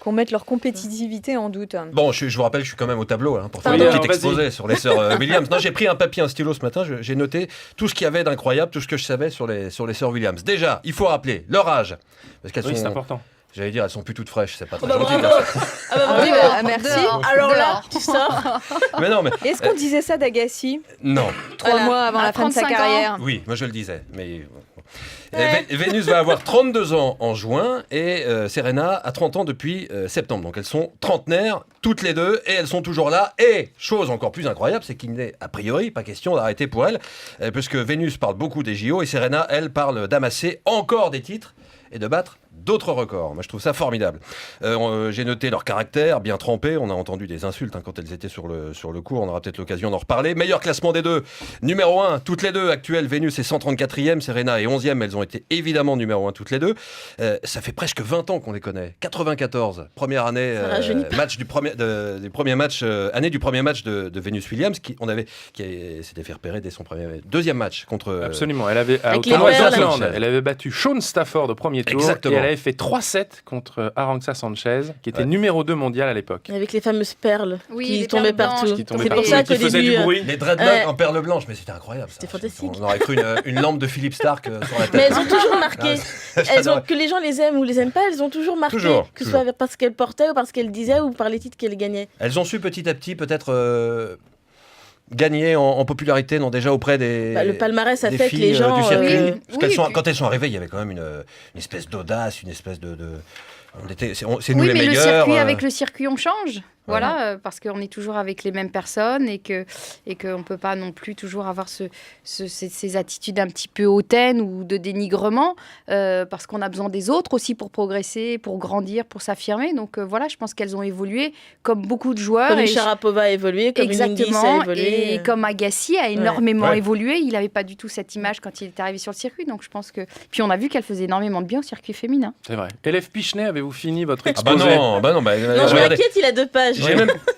qu'on mette leur compétitivité en doute. Bon, je vous rappelle, je suis quand même au tableau hein, pour faire Pardon. un Oui, petit alors, exposé sur les sœurs Williams. Non, j'ai pris un papier, un stylo ce matin, j'ai noté tout ce qu'il y avait d'incroyable, tout ce que je savais sur les sœurs Williams. Déjà, il faut rappeler leur âge, parce qu'elles Oui, c'est sont, important. j'allais dire, elles sont plus toutes fraîches, c'est pas très bah, gentil. bravo. hein. Ah bah, Ah oui, bravo. bah, merci. Dehors, Alors là, dehors. tu sors. Mais non, mais Est-ce qu'on disait ça d'Agassi non. 3 Voilà. mois avant À la fin de sa 35 ans. carrière? Oui, moi je le disais. Mais Vénus va avoir 32 ans en juin et Serena a 30 ans depuis septembre. Donc elles sont trentenaires toutes les deux et elles sont toujours là. Et chose encore plus incroyable, c'est qu'il n'est a priori pas question d'arrêter pour elles, puisque Vénus parle beaucoup des JO et Serena, elle, parle d'amasser encore des titres et de battre d'autres records. Moi, je trouve ça formidable. J'ai noté leur caractère, bien trempé. On a entendu des insultes quand elles étaient sur le court. On aura peut-être l'occasion d'en reparler. Meilleur classement des deux. Numéro 1, toutes les deux actuelles. Vénus est 134e, Serena est 11e. Elles ont été évidemment numéro 1 toutes les deux. Ça fait presque 20 ans qu'on les connaît. 94, première année, match du premier match, année du premier match de Venus Williams, qui s'était fait repérer dès son deuxième match contre. Absolument. Elle avait elle avait battu Shawn Stafford au premier tour. Exactement. Et elle avait fait 3-7 contre Arantxa Sanchez, qui était numéro 2 mondial à l'époque. Avec les fameuses perles qui les tombaient perles partout. blanches. C'est pour ça qu'au faisaient du début. bruit. Les dreadlocks en perles blanches, mais c'était incroyable. C'était fantastique. On aurait cru une lampe de Philippe Stark sur la tête. Mais elles ont toujours marqué. J'adore. Que les gens les aiment ou les aiment pas, elles ont toujours marqué. Que ce soit parce qu'elles portaient ou parce qu'elles disaient ou par les titres qu'elles gagnaient. Elles ont su petit à petit peut-être gagner en popularité, non, déjà auprès des le palmarès a des fait que filles les gens du circuit. oui. Parce Oui, quand elles sont arrivées, il y avait quand même une espèce d'audace, une espèce de c'est nous Oui, les mais meilleurs. le circuit, avec le circuit, on change. Voilà, parce qu'on est toujours avec les mêmes personnes et qu'on ne peut pas non plus toujours avoir ces attitudes un petit peu hautaines ou de dénigrement, parce qu'on a besoin des autres aussi pour progresser, pour grandir, pour s'affirmer. Donc voilà, je pense qu'elles ont évolué comme beaucoup de joueurs. Comme une Sharapova a évolué, comme une Hingis a évolué. Et comme Agassi a énormément évolué. Il n'avait pas du tout cette image quand il est arrivé sur le circuit. Donc je pense que... Puis on a vu qu'elle faisait énormément de bien au circuit féminin. C'est vrai. Élève Pichenet, avez-vous fini votre Ah exposé? non, Non, je m'inquiète, il a 2 pages.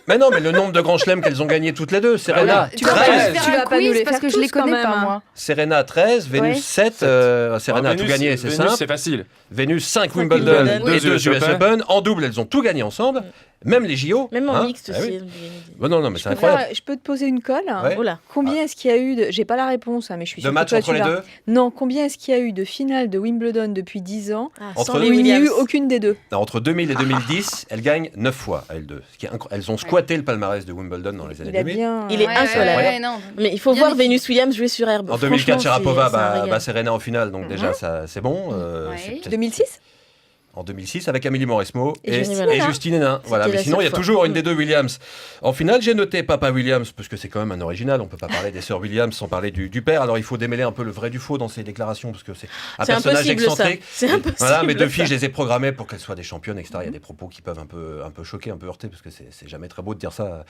Mais non, mais le nombre de grands chelems qu'elles ont gagné toutes les deux. Serena, Tu vas pas 13. nous faire un quiz parce que je les connais pas, moi. Serena 13, Vénus 7. Serena a tout gagné, c'est simple. C'est facile. Vénus 5 Wimbledon et 2 US Open. En double, elles ont tout gagné ensemble. Même les JO. Même en mixte Ah aussi. oui. Non, mais c'est incroyable. Je peux te poser une colle. Ouais. Oh là. Combien est-ce qu'il y a eu de... J'ai pas la réponse, mais je suis De sûre matchs que toi, entre les tu l'as. deux. Non, combien est-ce qu'il y a eu de finales de Wimbledon depuis 10 ans Entre Sans les où il n'y a eu Williams. aucune des deux? Entre 2000 et 2010, elles gagnent 9 fois à elles deux. Elles ont squatté le palmarès de Wimbledon dans les années Il a 2000. bien... Il est insolable. non. Mais il faut Bien voir défini. Venus Williams jouer sur herbe. En 2004, Franchement, Sharapova c'est un régal. bat Serena en finale, donc déjà ça c'est bon. C'est peut-être 2006 en 2006 avec Amélie Mauresmo Et et Justine Hénin. Justine Hénin. Voilà, mais la sinon il y a seule toujours fois. une des deux Williams. En finale, j'ai noté Papa Williams parce que c'est quand même un original. On peut pas parler des sœurs Williams sans parler du père. Alors il faut démêler un peu le vrai du faux dans ces déclarations parce que c'est un C'est personnage impossible, ça. excentrique. C'est impossible. Voilà, mes deux ça. filles, je les ai programmées pour qu'elles soient des championnes, etc. Il y a des propos qui peuvent un peu choquer, un peu heurter parce que c'est jamais très beau de dire ça.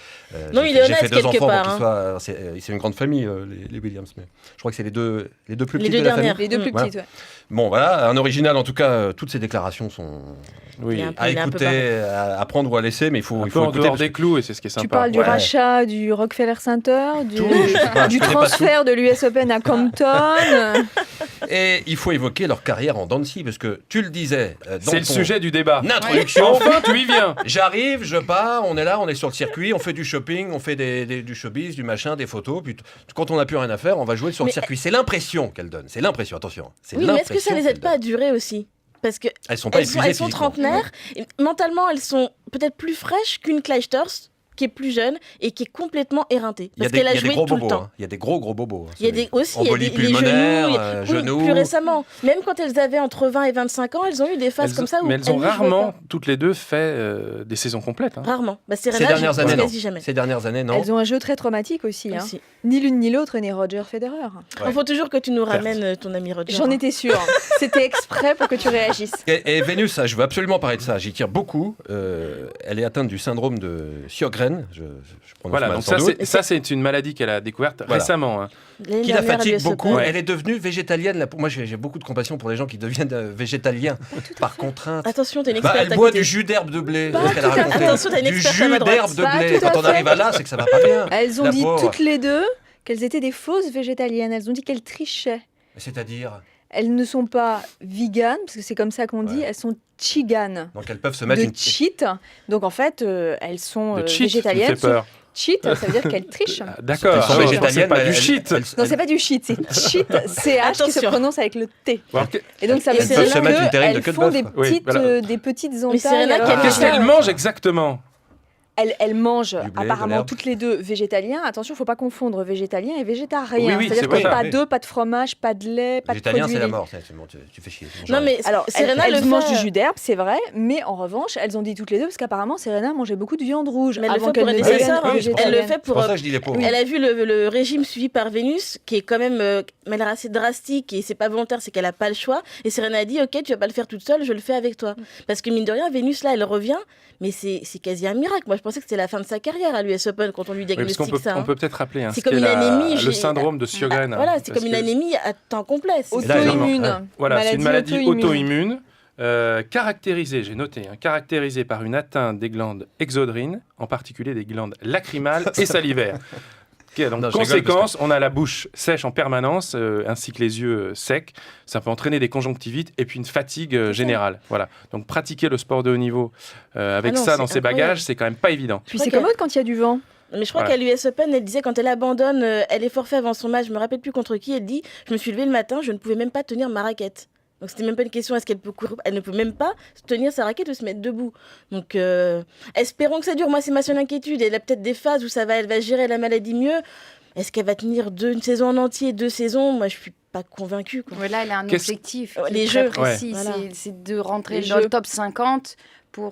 Non, J'ai il est fait- j'ai honnête fait 2 quelque enfants part, pour qu'ils soient. C'est une grande famille, les Williams. Mais je crois que c'est les deux plus Les petites deux de la famille. dernières. Les deux plus Voilà. petites, ouais. Bon, voilà, un original en tout cas. Toutes ces déclarations sont Oui. Il est un peu- à il est un peu écouter, à prendre ou à laisser, mais il faut Un peu écouter. en dehors parce des clous, et c'est ce qui est sympa. Tu parles du Ouais. rachat du Rockefeller Center, du Tout, je sais pas, je connais pas transfert de l'US Open à Compton. Et il faut évoquer leur carrière en Dancy, parce que tu le disais dans C'est le ton sujet du débat. introduction. Enfin, tu y viens. J'arrive, je pars, on est là, on est sur le circuit, on fait du shopping, on fait du showbiz, du machin, des photos. Puis quand on n'a plus rien à faire, on va jouer sur le Mais- circuit. C'est l'impression qu'elle donne. C'est l'impression, attention. C'est Oui, mais est-ce que ça l'impression les aide qu'elle pas à donne. durer aussi? Parce que Elles sont pas épuisées elles sont physiquement. trentenaires. Et mentalement, elles sont peut-être plus fraîches qu'une Clijsters qui est plus jeune et qui est complètement éreintée. Il y a Parce des, qu'elle il a y a des joué gros tout le bobos. temps. Hein. Il y a des gros bobos. Il y a des, aussi, il y a Embolie des les pulmonaire, genoux. Oui, genoux. plus récemment. Même quand elles avaient entre 20 et 25 ans, elles ont eu des phases comme ça où mais elles ont ne jouaient rarement, pas. toutes les deux, fait des saisons complètes. Hein. Rarement. Bah, Ces Serena, dernières j'y années, pense non. quasi jamais. Ces dernières années, non. Elles ont un jeu très traumatique aussi. Hein. Aussi. Ni l'une ni l'autre n'est Roger Federer. Il faut toujours que tu nous ramènes ton ami Roger. J'en étais sûre. C'était exprès pour que tu réagisses. Et Vénus, ça, je veux absolument parler de ça. J'y tire beaucoup. Elle est atteinte du syndrome de Sjögren. Je prononce Voilà, mal donc sans doute. ça c'est une maladie qu'elle a découverte Voilà. récemment. Hein. L'année Qui la dernière, fatigue l'US beaucoup. Open. Ouais. Elle est devenue végétalienne. Là, moi, j'ai beaucoup de compassion pour les gens qui deviennent végétaliens par contrainte. Attention, t'es une Bah, experte elle à boit côté. du jus d'herbe de blé. Pas c'est ce qu'elle a tout à fait. raconté. Attention, t'as une Du experte à ma jus droite. d'herbe de Pas blé. tout à Quand on fait. arrive à là, c'est que ça va pas bien. Elles ont La dit pauvre. toutes les deux qu'elles étaient des fausses végétaliennes. Elles ont dit qu'elles trichaient. C'est-à-dire, Elles ne sont pas véganes, parce que c'est comme ça qu'on dit, Ouais. elles sont chiganes. donc elles peuvent se mettre De une. cheat. Donc en fait, elles sont De cheat, tu me végétaliennes. fais peur. Cheat, ça veut dire qu'elles trichent. Ah, D'accord, Elles sont ah, je végétaliennes, pensais pas mais du elles- shit. Non, c'est pas du shit, c'est cheat, CH qui se Attention. prononce avec le T. Alors, que- Et donc ça Et veut Serena- dire se mettre une terrine de qu'elles queue de font bœuf, des quoi. Oui, petites, voilà. des petites Mais entailles. Serena alors qui a que- Qu'est-ce qu'elle mange exactement? elles mangent blé, de apparemment l'herbe. toutes les deux végétaliens. Attention, il ne faut pas confondre végétalien et végétarien. Oui, C'est-à-dire c'est que vrai. pas Oui. d'œufs, pas de fromage, pas de lait, pas de Végétalien, produits c'est la laitiers. mort. C'est bon, tu fais chier. Non, mais Alors, Serena elles le mangent fait. du jus d'herbe, c'est vrai, mais en revanche, elles ont dit toutes les deux, parce qu'apparemment, Serena mangeait beaucoup de viande rouge Mais elle le avant fait qu'elle pour ne aider ses devienne sœurs. Elle le végétalienne. fait C'est pour. pour ça que je dis les pauvres. Elle a vu le régime suivi par Vénus, qui est quand même mais elle est assez drastique et c'est pas volontaire, c'est qu'elle a pas le choix. Et Serena a dit ok, tu vas pas le faire toute seule, je le fais avec toi. Parce que mine de rien, Vénus là, elle revient, mais c'est quasi un miracle. Moi, je pensais que c'était la fin de sa carrière à l'US Open quand on lui Oui, parce qu'on diagnostique ça. on peut peut-être rappeler C'est ce qu'est comme une anémie, le syndrome de Sjögren. Voilà, c'est Parce comme une que- anémie à temps complet. Et là, Auto-immune. ouais. Voilà, c'est une maladie auto-immune caractérisée, j'ai noté, caractérisée par une atteinte des glandes exodrines, en particulier des glandes lacrymales et salivaires. Ok, donc, Non, je rigole conséquence, on a la bouche sèche en permanence, ainsi que les yeux secs. Ça peut entraîner des conjonctivites et puis une fatigue générale. Voilà. Donc pratiquer le sport de haut niveau avec Ah non, ça c'est dans ses incroyable. bagages, c'est quand même pas évident. Puis Je c'est crois commode quand il y a du vent. Mais je crois Voilà. qu'à l'US Open, elle disait quand elle abandonne, elle est forfait avant son match, je me rappelle plus contre qui, elle dit je me suis levée le matin, je ne pouvais même pas tenir ma raquette. Donc c'était même pas une question est-ce qu'elle peut courir, elle ne peut même pas tenir sa raquette ou se mettre debout. Donc espérons que ça dure. Moi c'est ma seule inquiétude. Elle a peut-être des phases où elle va gérer la maladie mieux. Est-ce qu'elle va tenir une saison en entier, 2 saisons? Moi je suis pas convaincue. Quoi. Ouais, là, elle a un Qu'est-ce- objectif Les qui est très jeux. précis. Ouais. Voilà. C'est de rentrer Les dans jeux. le top 50 pour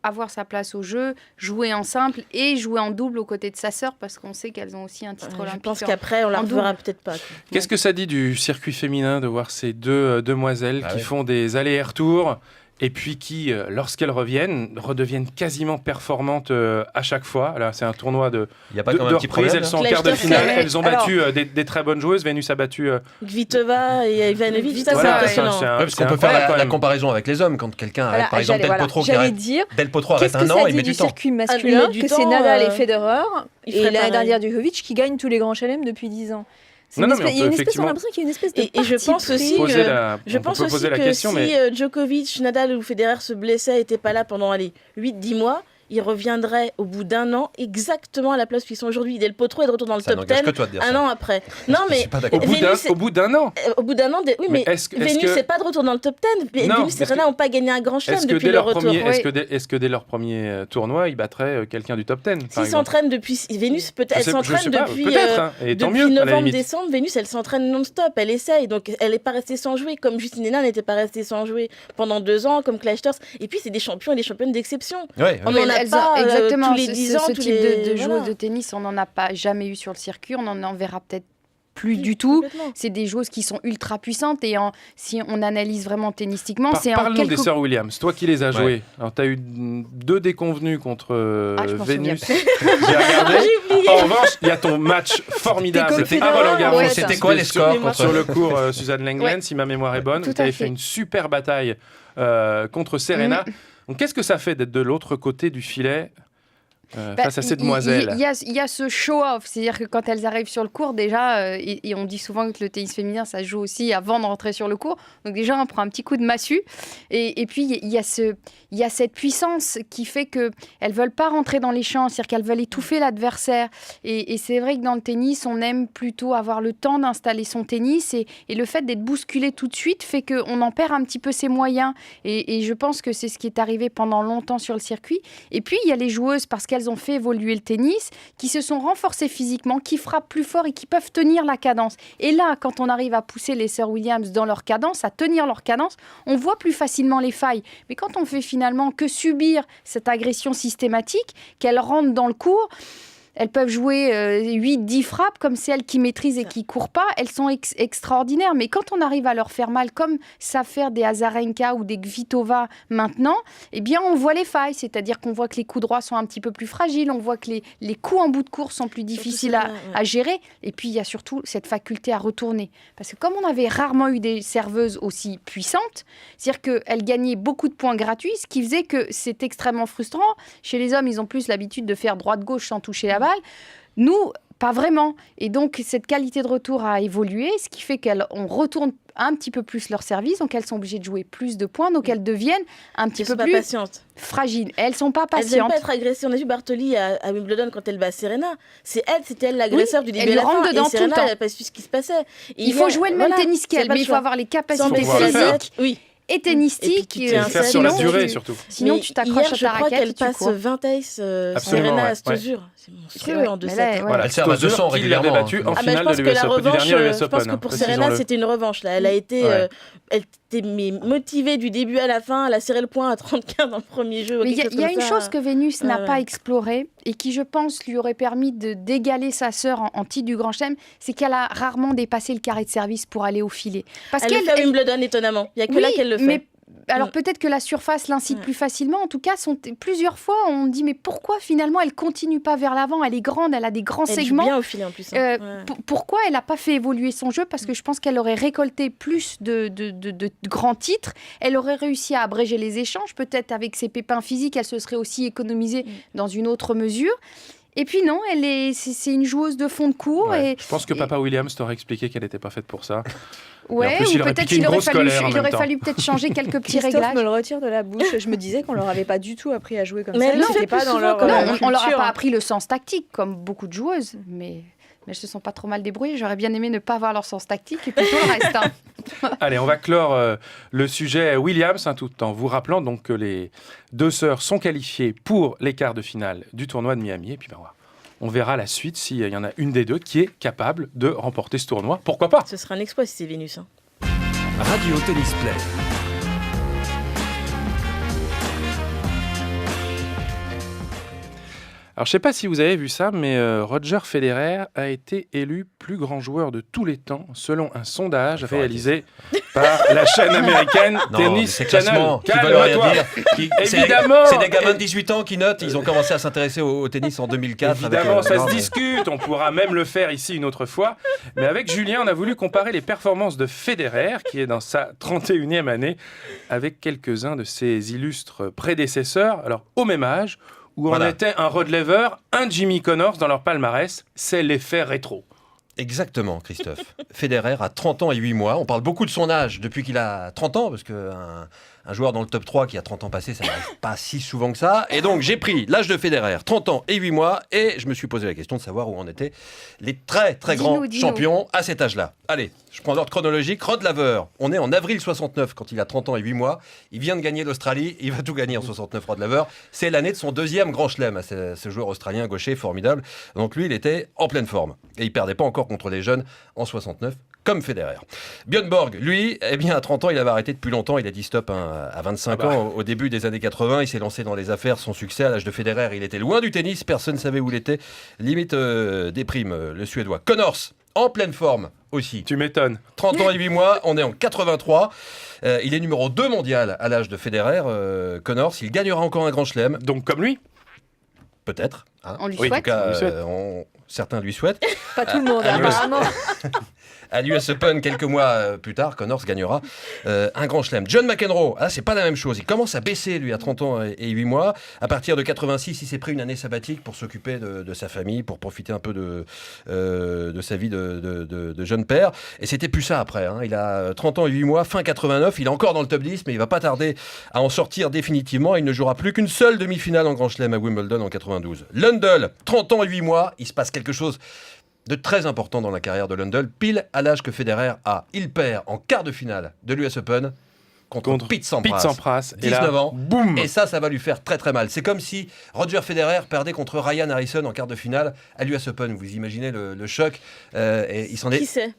avoir sa place au jeu, jouer en simple et jouer en double aux côtés de sa sœur parce qu'on sait qu'elles ont aussi un titre Je olympique. pense qu'après on la en reverra double. peut-être pas. Quoi. Qu'est-ce que ça dit du circuit féminin de voir ces deux demoiselles Ah qui ouais. font des allers-retours et puis qui, lorsqu'elles reviennent, redeviennent quasiment performantes à chaque fois. Là, c'est un tournoi de Il n'y a pas quand même un petit reprises. problème. Elles là sont en Clash quart de of finale. Clans. Elles ont Alors- battu des très bonnes joueuses. Vénus a battu. Kvitova et Ivanovic, ça Voilà, c'est ça, impressionnant. c'est un- Ouais, parce c'est qu'on peut faire incroyable, quand la même. comparaison avec les hommes. Quand quelqu'un arrête, Voilà, par exemple, Del Potro qui j'allais arrête, dire, Del Potro arrête qu'est-ce que un an, ça il dit met du du temps. circuit Ah, masculin mais du que c'est temps, Nadal et Federer il et ferait l'année pareil. dernière Djokovic qui gagnent tous les grands chelems depuis 10 ans. C'est Non, une non, mais espèce- il y a on une peut espèce, on a l'impression qu'il y a une espèce de Et je parti pense pris. aussi Poser que- la- Je on pense peut aussi poser la que question, si mais Djokovic, Nadal ou Federer se blessaient, n'étaient pas là pendant 8-10 mois, ils reviendraient au bout d'un an exactement à la place où ils sont aujourd'hui. Del Potro est de retour dans le Ça top n'engage 10 que toi de dire un ça. an après. Non Je mais suis pas d'accord. au bout d'un an. au bout d'un an, oui Mais mais, est-ce que- Vénus est-ce que- n'est pas de retour dans le top 10. Non, Vénus et est-ce Serena n'ont pas gagné un grand chelem Est-ce que, depuis dès leur leur retour. premier, Oui. est-ce que dès leur premier tournoi, ils battraient quelqu'un du top 10 par S'ils exemple s'entraînent depuis Vénus, peut-être elle Je sais s'entraîne pas, depuis peut-être, hein, et tant depuis mieux, à la novembre, limite. décembre, Vénus, elle s'entraîne non-stop, elle essaye. Donc, elle n'est pas restée sans jouer, comme Justine Hénin n'était pas restée sans jouer pendant 2 ans, comme Clijsters. Et puis, c'est des champions et des championnes d'exception. Ouais, On Oui, en a elles ont- pas exactement, tous les 10 ans, ce tous type les... de joueuse voilà. de tennis, on n'en a pas jamais eu sur le circuit, on en verra peut-être plus du tout. Complètement. C'est des joueuses qui sont ultra puissantes et si on analyse vraiment tennistiquement, c'est en Parle-nous des quelques... sœurs Williams, toi qui les as Ouais. jouées. Alors, tu as eu 2 déconvenues contre Ah, je m'en Vénus. souviens J'ai regardé. J'ai oublié. En revanche, il y a ton match formidable. C'était C'était contre à Roland Garros. Ouais, C'était quoi les scores Sur- Sur contre... le cours Suzanne Lenglen, Ouais. si ma mémoire est bonne, Tout où tu avais à fait fait. une super bataille contre Serena. Donc, qu'est-ce que ça fait d'être de l'autre côté du filet Bah, face à ces il- demoiselles Il y a ce show-off, c'est-à-dire que quand elles arrivent sur le court, déjà, et on dit souvent que le tennis féminin, ça se joue aussi avant de rentrer sur le court. Donc déjà, on prend un petit coup de massue. Et puis, il y a cette puissance qui fait qu'elles ne veulent pas rentrer dans les champs, c'est-à-dire qu'elles veulent étouffer l'adversaire. Et c'est vrai que dans le tennis, on aime plutôt avoir le temps d'installer son tennis. Et le fait d'être bousculé tout de suite fait qu'on en perd un petit peu ses moyens. Et je pense que c'est ce qui est arrivé pendant longtemps sur le circuit. Et puis, il y a les joueuses, parce qu'elles ont fait évoluer le tennis, qui se sont renforcées physiquement, qui frappent plus fort et qui peuvent tenir la cadence. Et là, quand on arrive à pousser les sœurs Williams dans leur cadence, à tenir leur cadence, on voit plus facilement les failles. Mais quand on fait finalement que subir cette agression systématique, qu'elles rentrent dans le court, elles peuvent jouer 8-10 frappes comme celles qui maîtrisent et qui courent pas. Elles sont extraordinaires. Mais quand on arrive à leur faire mal, comme savent faire des Azarenka ou des Kvitova maintenant, eh bien, on voit les failles. C'est-à-dire qu'on voit que les coups droits sont un petit peu plus fragiles. On voit que les coups en bout de course sont plus difficiles Surtout celle-là, à gérer. Et puis, il y a surtout cette faculté à retourner. Parce que comme on avait rarement eu des serveuses aussi puissantes, c'est-à-dire qu'elles gagnaient beaucoup de points gratuits, ce qui faisait que c'est extrêmement frustrant. Chez les hommes, ils ont plus l'habitude de faire droite-gauche sans toucher la balle. Nous, pas vraiment. Et donc, cette qualité de retour a évolué, ce qui fait qu'on retourne un petit peu plus leur service, donc elles sont obligées de jouer plus de points, donc elles deviennent un petit Elles peu sont pas plus patientes. fragiles. Elles sont pas Elles n'aiment patientes. pas être agressées. On a vu Bartoli à Wimbledon quand elle bat Serena. C'était elle l'agresseur du début elle à la rentre fin. dedans Et tout le Serena, temps. elle n'a pas su ce qui se passait. Et Il faut vient- jouer le même voilà, tennis il y a qu'elle, pas mais de il faut choix. avoir les Sans capacités baisser pouvoir le les faire. têtes. Oui. et tennistique. Et puis, Et faire sur la sinon, durée tu- surtout. Sinon, Mais tu t'accroches hier, à je ta crois raquette qu'elle et tu passe cours. 20 aces, Absolument, Serena ouais. à Stosur. C'est monstrueux Ouais, en mais 2-7. là, ouais. Voilà, elle sert à Stosur 200 qui l'avait régulièrement. battu en Ah bah, je finale pense de que la l'US Open, du revanche, dernier US je pense Open. que pour précisons-le. Serena, c'était une revanche. Là. Elle a été Ouais. elle était motivée du début à la fin. Elle a serré le point à 35 dans le premier jeu. Mais il y a une chose que Vénus n'a Ouais, pas ouais. explorée et qui, je pense, lui aurait permis d'égaler sa sœur en titre du Grand Chelem, c'est qu'elle a rarement dépassé le carré de service pour aller au filet. Parce Elle le fait à Wimbledon, étonnamment. Il n'y a que là qu'elle le fait. Mais alors peut-être que la surface l'incite plus facilement. En tout cas, plusieurs fois, on dit mais pourquoi finalement elle continue pas vers l'avant? Elle est grande, elle a des grands Elle joue segments. bien au filet en plus. Ouais. Pourquoi elle n'a pas fait évoluer son jeu? Parce que je pense qu'elle aurait récolté plus de grands titres. Elle aurait réussi à abréger les échanges. Peut-être avec ses pépins physiques, elle se serait aussi économisée dans une autre mesure. Et puis non, c'est une joueuse de fond de cours. Ouais. Et, Je pense que Papa Williams t'aurait expliqué qu'elle n'était pas faite pour ça. ouais, en plus, ou il aurait peut-être piqué une qu'il aurait grosse fallu, colère en il même aurait temps. fallu peut-être changer quelques petits Christophe réglages. me le retire de la bouche. Je me disais qu'on leur avait pas du tout appris à jouer comme Mais ça. elle le C'était fait pas plus dans souvent leur quand même. Non, on leur a culture. pas appris le sens tactique, comme beaucoup de joueuses, mais elles se sont pas trop mal débrouillées. J'aurais bien aimé ne pas avoir leur sens tactique et plutôt le reste. Hein. Allez, on va clore le sujet Williams, tout en vous rappelant donc que les deux sœurs sont qualifiées pour les quarts de finale du tournoi de Miami. Et puis on verra la suite s'il y en a une des deux qui est capable de remporter ce tournoi. Pourquoi pas? Ce sera un exploit si c'est Vénus. Hein. Radio Tennis Play. Alors, je ne sais pas si vous avez vu ça, mais Roger Federer a été élu plus grand joueur de tous les temps selon un sondage réalisé par la chaîne américaine Non, Tennis ces Channel. classements qui veulent rien Calme-toi. dire. Évidemment. C'est des gamins de 18 ans qui notent. Ils ont commencé à s'intéresser au tennis en 2004. Évidemment, avec, ça non, se mais- discute, on pourra même le faire ici une autre fois. Mais avec Julien, on a voulu comparer les performances de Federer, qui est dans sa 31e année, avec quelques-uns de ses illustres prédécesseurs, alors au même âge, où on Voilà. était un Rod Laver, un Jimmy Connors dans leur palmarès. C'est l'effet rétro. Exactement, Christophe. Federer a 30 ans et 8 mois. On parle beaucoup de son âge depuis qu'il a 30 ans, parce qu'un joueur dans le top 3 qui a 30 ans passés, ça n'arrive pas si souvent que ça. Et donc, j'ai pris l'âge de Federer, 30 ans et 8 mois, et je me suis posé la question de savoir où en étaient les très, très grands Dis-nous. champions à cet âge-là. Allez, je prends l'ordre chronologique. Rod Laver, on est en avril 69, quand il a 30 ans et 8 mois. Il vient de gagner l'Australie, il va tout gagner en 69, Rod Laver. C'est l'année de son deuxième grand chelem à ce joueur australien gaucher formidable. Donc lui, il était en pleine forme. Et il perdait pas encore contre les jeunes en 69, comme Federer. Björn Borg, lui, eh bien, à 30 ans, il avait arrêté depuis longtemps. Il a dit stop à 25 ans. Au début des années 80, il s'est lancé dans les affaires. Son succès, à l'âge de Federer, il était loin du tennis. Personne ne savait où il était. Limite des primes, le Suédois. Connors, en pleine forme aussi. Tu m'étonnes. 30 ans et 8 mois, on est en 83. Il est numéro 2 mondial à l'âge de Federer. Connors, il gagnera encore un grand chelem. Donc comme lui. Peut-être. Hein. On lui Oui, en souhaite. tout cas, On lui souhaite. certains lui souhaitent. Pas tout le monde, apparemment. À l'US Open, quelques mois plus tard, Connors gagnera un grand chelem. John McEnroe, c'est pas la même chose. Il commence à baisser, lui, à 30 ans et 8 mois. À partir de 86, il s'est pris une année sabbatique pour s'occuper de sa famille, pour profiter un peu de sa vie de jeune père. Et c'était plus ça après. Hein. Il a 30 ans et 8 mois, fin 89. Il est encore dans le top 10, mais il va pas tarder à en sortir définitivement. Il ne jouera plus qu'une seule demi-finale en grand chelem à Wimbledon en 92. Lundell, 30 ans et 8 mois. Il se passe quelque chose de très important dans la carrière de Lundell, pile à l'âge que Federer a. Il perd en quart de finale de l'US Open contre Pete Sampras. Pete Sampras. 19 ans. Boum. Et ça va lui faire très très mal. C'est comme si Roger Federer perdait contre Ryan Harrison en quart de finale à l'US Open. Vous imaginez le choc. Et il s'en Qui est, sait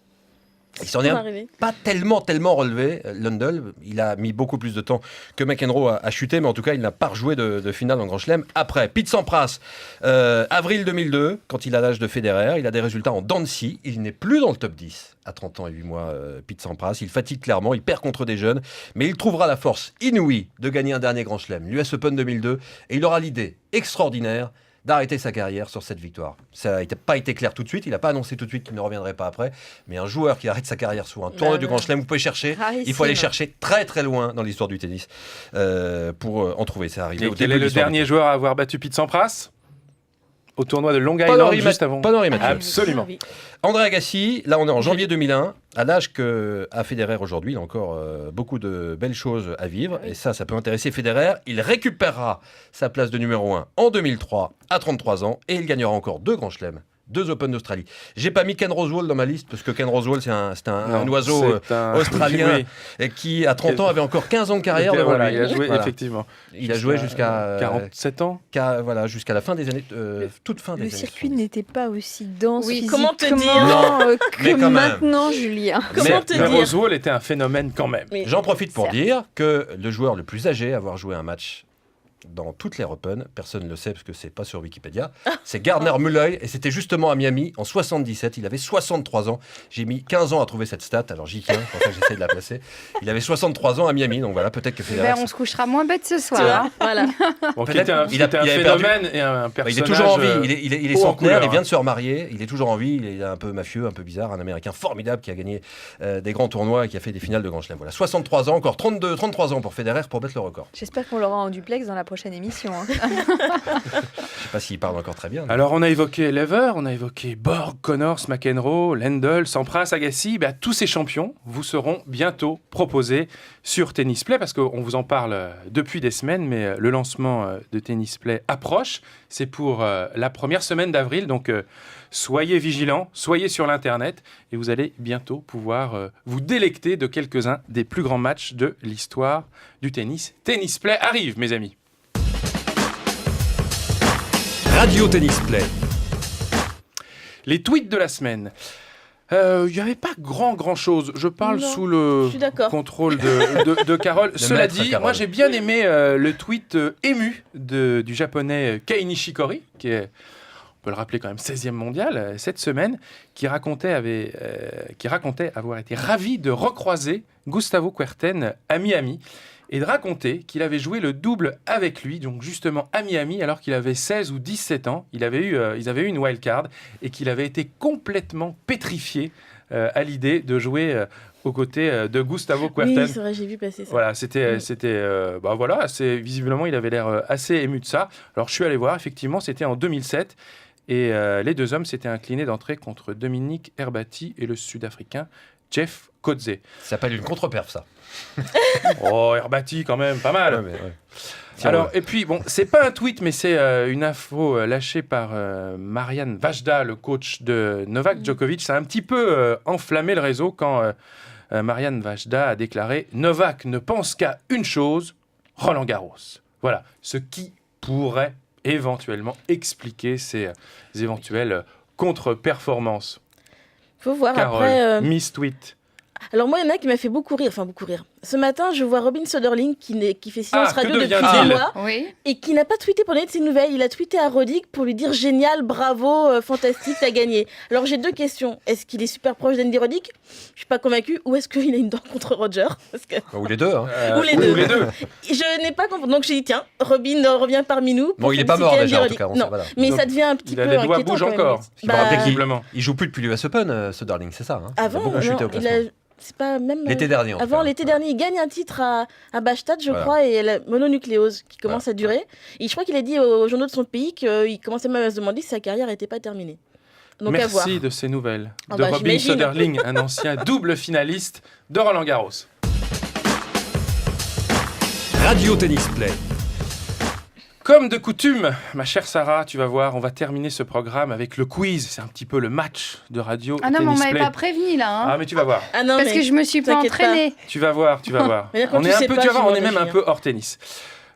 il s'en est arrivé. pas tellement relevé, Lundell. Il a mis beaucoup plus de temps que McEnroe à chuter, mais en tout cas, il n'a pas rejoué de finale en Grand Chelem. Après, Pete Sampras, avril 2002, quand il a l'âge de Federer, il a des résultats en dents de scie. Il n'est plus dans le top 10 à 30 ans et 8 mois, Pete Sampras. Il fatigue clairement, il perd contre des jeunes, mais il trouvera la force inouïe de gagner un dernier Grand Chelem, l'US Open 2002, et il aura l'idée extraordinaire d'arrêter sa carrière sur cette victoire. Ça n'a pas été clair tout de suite, il n'a pas annoncé tout de suite qu'il ne reviendrait pas après, mais un joueur qui arrête sa carrière sur un tournoi du Grand Chelem, vous pouvez chercher, il faut aller chercher très très loin dans l'histoire du tennis pour en trouver. C'est arrivé Et au quel début est de le l'histoire du dernier joueur à avoir battu Pete Sampras? Au tournoi de Long Pas Island, d'Henri juste avant. Pas d'Henri Mathieu. Absolument. Oui. André Agassi, là on est en janvier 2001, à l'âge qu'a Federer aujourd'hui, il a encore beaucoup de belles choses à vivre, et ça peut intéresser Federer. Il récupérera sa place de numéro 1 en 2003 à 33 ans, et il gagnera encore 2 grands chelems 2 Open d'Australie. J'ai pas mis Ken Rosewall dans ma liste parce que Ken Rosewall, c'est un oiseau australien et qui, à 30 ans, avait encore 15 ans de carrière devant lui. Il a joué, effectivement. Il a joué jusqu'à 47 ans. Jusqu'à la fin des années, toute fin des Le années. circuit n'était pas aussi dense comment te physiquement dire mais que quand même. maintenant, Julien. Comment te Mais dire Rosewall était un phénomène quand même. Mais- J'en profite pour Certes. dire que le joueur le plus âgé à avoir joué un match dans toutes les Open, personne ne le sait parce que c'est pas sur Wikipédia, c'est Gardner Mulloy et c'était justement à Miami en 77, il avait 63 ans. J'ai mis 15 ans à trouver cette stat, alors j'y tiens, c'est pour ça que j'essaie de la placer. Il avait 63 ans à Miami, donc voilà, peut-être que Federer... On se couchera moins bête ce Tu soir. vois, hein. voilà. Bon, qui Peut-être était un, il a- c'était un il avait perdu. phénomène et un personnage. Il est toujours en vie, il est haut en centenaire, couleur, il vient hein. de se remarier, il est toujours en vie, il est un peu mafieux, un peu bizarre, un Américain formidable qui a gagné des grands tournois et qui a fait des finales de Grand Chelem. Voilà, 63 ans, encore 33 ans pour Federer pour battre le record. J'espère qu'on l'aura en duplex dans la prochaine émission. hein. Je sais pas s'il parle encore très bien. mais- Alors on a évoqué Lever, on a évoqué Borg, Connors, McEnroe, Lendl, Sampras, Agassi. Tous ces champions vous seront bientôt proposés sur Tennis Play parce qu'on vous en parle depuis des semaines, mais le lancement de Tennis Play approche. C'est pour la première semaine d'avril, donc soyez vigilants, soyez sur l'internet et vous allez bientôt pouvoir vous délecter de quelques-uns des plus grands matchs de l'histoire du tennis. Tennis Play arrive, mes amis. Radio Tennis Play. Les tweets de la semaine. Il n'y avait pas grand chose. Je parle Non, sous le je suis d'accord. contrôle de Carole. Cela maître dit, Carole. moi j'ai bien aimé le tweet ému du japonais Kei Nishikori, qui est, on peut le rappeler quand même, 16e mondial cette semaine, qui racontait avoir été ravi de recroiser Gustavo Kuerten à Miami et de raconter qu'il avait joué le double avec lui, donc justement à Miami, alors qu'il avait 16 ou 17 ans. Ils avaient eu une wildcard et qu'il avait été complètement pétrifié à l'idée de jouer aux côtés de Gustavo Kuerten. Oui, c'est vrai, j'ai vu passer ça. Voilà, visiblement, il avait l'air assez ému de ça. Alors, je suis allé voir, effectivement, c'était en 2007. Et les deux hommes s'étaient inclinés d'entrée contre Dominique Herbati et le Sud-Africain Jeff Kodze. Ça s'appelle une contre-perf, ça. Oh, Herbati, quand même, pas mal. Ouais, mais ouais. Alors, et puis, bon, c'est pas un tweet, mais c'est une info lâchée par Marian Vajda, le coach de Novak Djokovic. Ça a un petit peu enflammé le réseau quand Marian Vajda a déclaré « Novak ne pense qu'à une chose, Roland Garros ». Voilà, ce qui pourrait éventuellement expliquer ces éventuelles contre-performances. Faut voir Carole, après. Miss Tweet. Alors moi, il y en a qui m'a fait beaucoup rire. Ce matin, je vois Robin Söderling qui fait Silence Ah, que Radio depuis devient-il 2 mois Oui. et qui n'a pas tweeté pour donner de ses nouvelles. Il a tweeté à Roddick pour lui dire génial, bravo, fantastique, t'as gagné. Alors j'ai 2 questions. Est-ce qu'il est super proche d'Andy Roddick ? Je suis pas convaincue. Ou est-ce qu'il a une dent contre Roger ? Parce que... Ou les deux, hein. Ou les deux. Je n'ai pas compris. Donc j'ai dit tiens, Robin revient parmi nous. Bon, pour il est pas mort féliciter déjà, en Andy tout cas, on Roddick. sait, voilà. Mais Donc, ça devient un petit il peu a les doigts inquiétant. bougent quand même. encore. Il faut rappeler qu'il Visiblement. il joue plus depuis l'US Open, ce Darling, c'est ça. Hein. Il a Avant, beaucoup chuté non, au classement. c'est pas même L'été dernier, en tout avant cas. l'été dernier, il gagne un titre à Bastad, je Voilà. crois, et la mononucléose qui commence Voilà. à durer. Et je crois qu'il a dit aux journaux de son pays qu'il commençait même à se demander si sa carrière n'était pas terminée. Donc à voir. Merci de ces nouvelles. Ah de bah, Robin j'imagine. Söderling, un ancien double finaliste de Roland Garros. Radio Tennis Play. Comme de coutume, ma chère Sarah, tu vas voir, on va terminer ce programme avec le quiz. C'est un petit peu le match de Radio Ah non, mais on Tennis m'avait Play. pas prévenu là. hein. Ah, mais tu vas voir. Ah non, Parce mais que je me suis pas t'inquiète pas. entraînée. Tu vas voir, tu vas voir. Mais quand On tu est un sais peu, pas, tu vas voir, on est je même un m'imagine. peu hors tennis.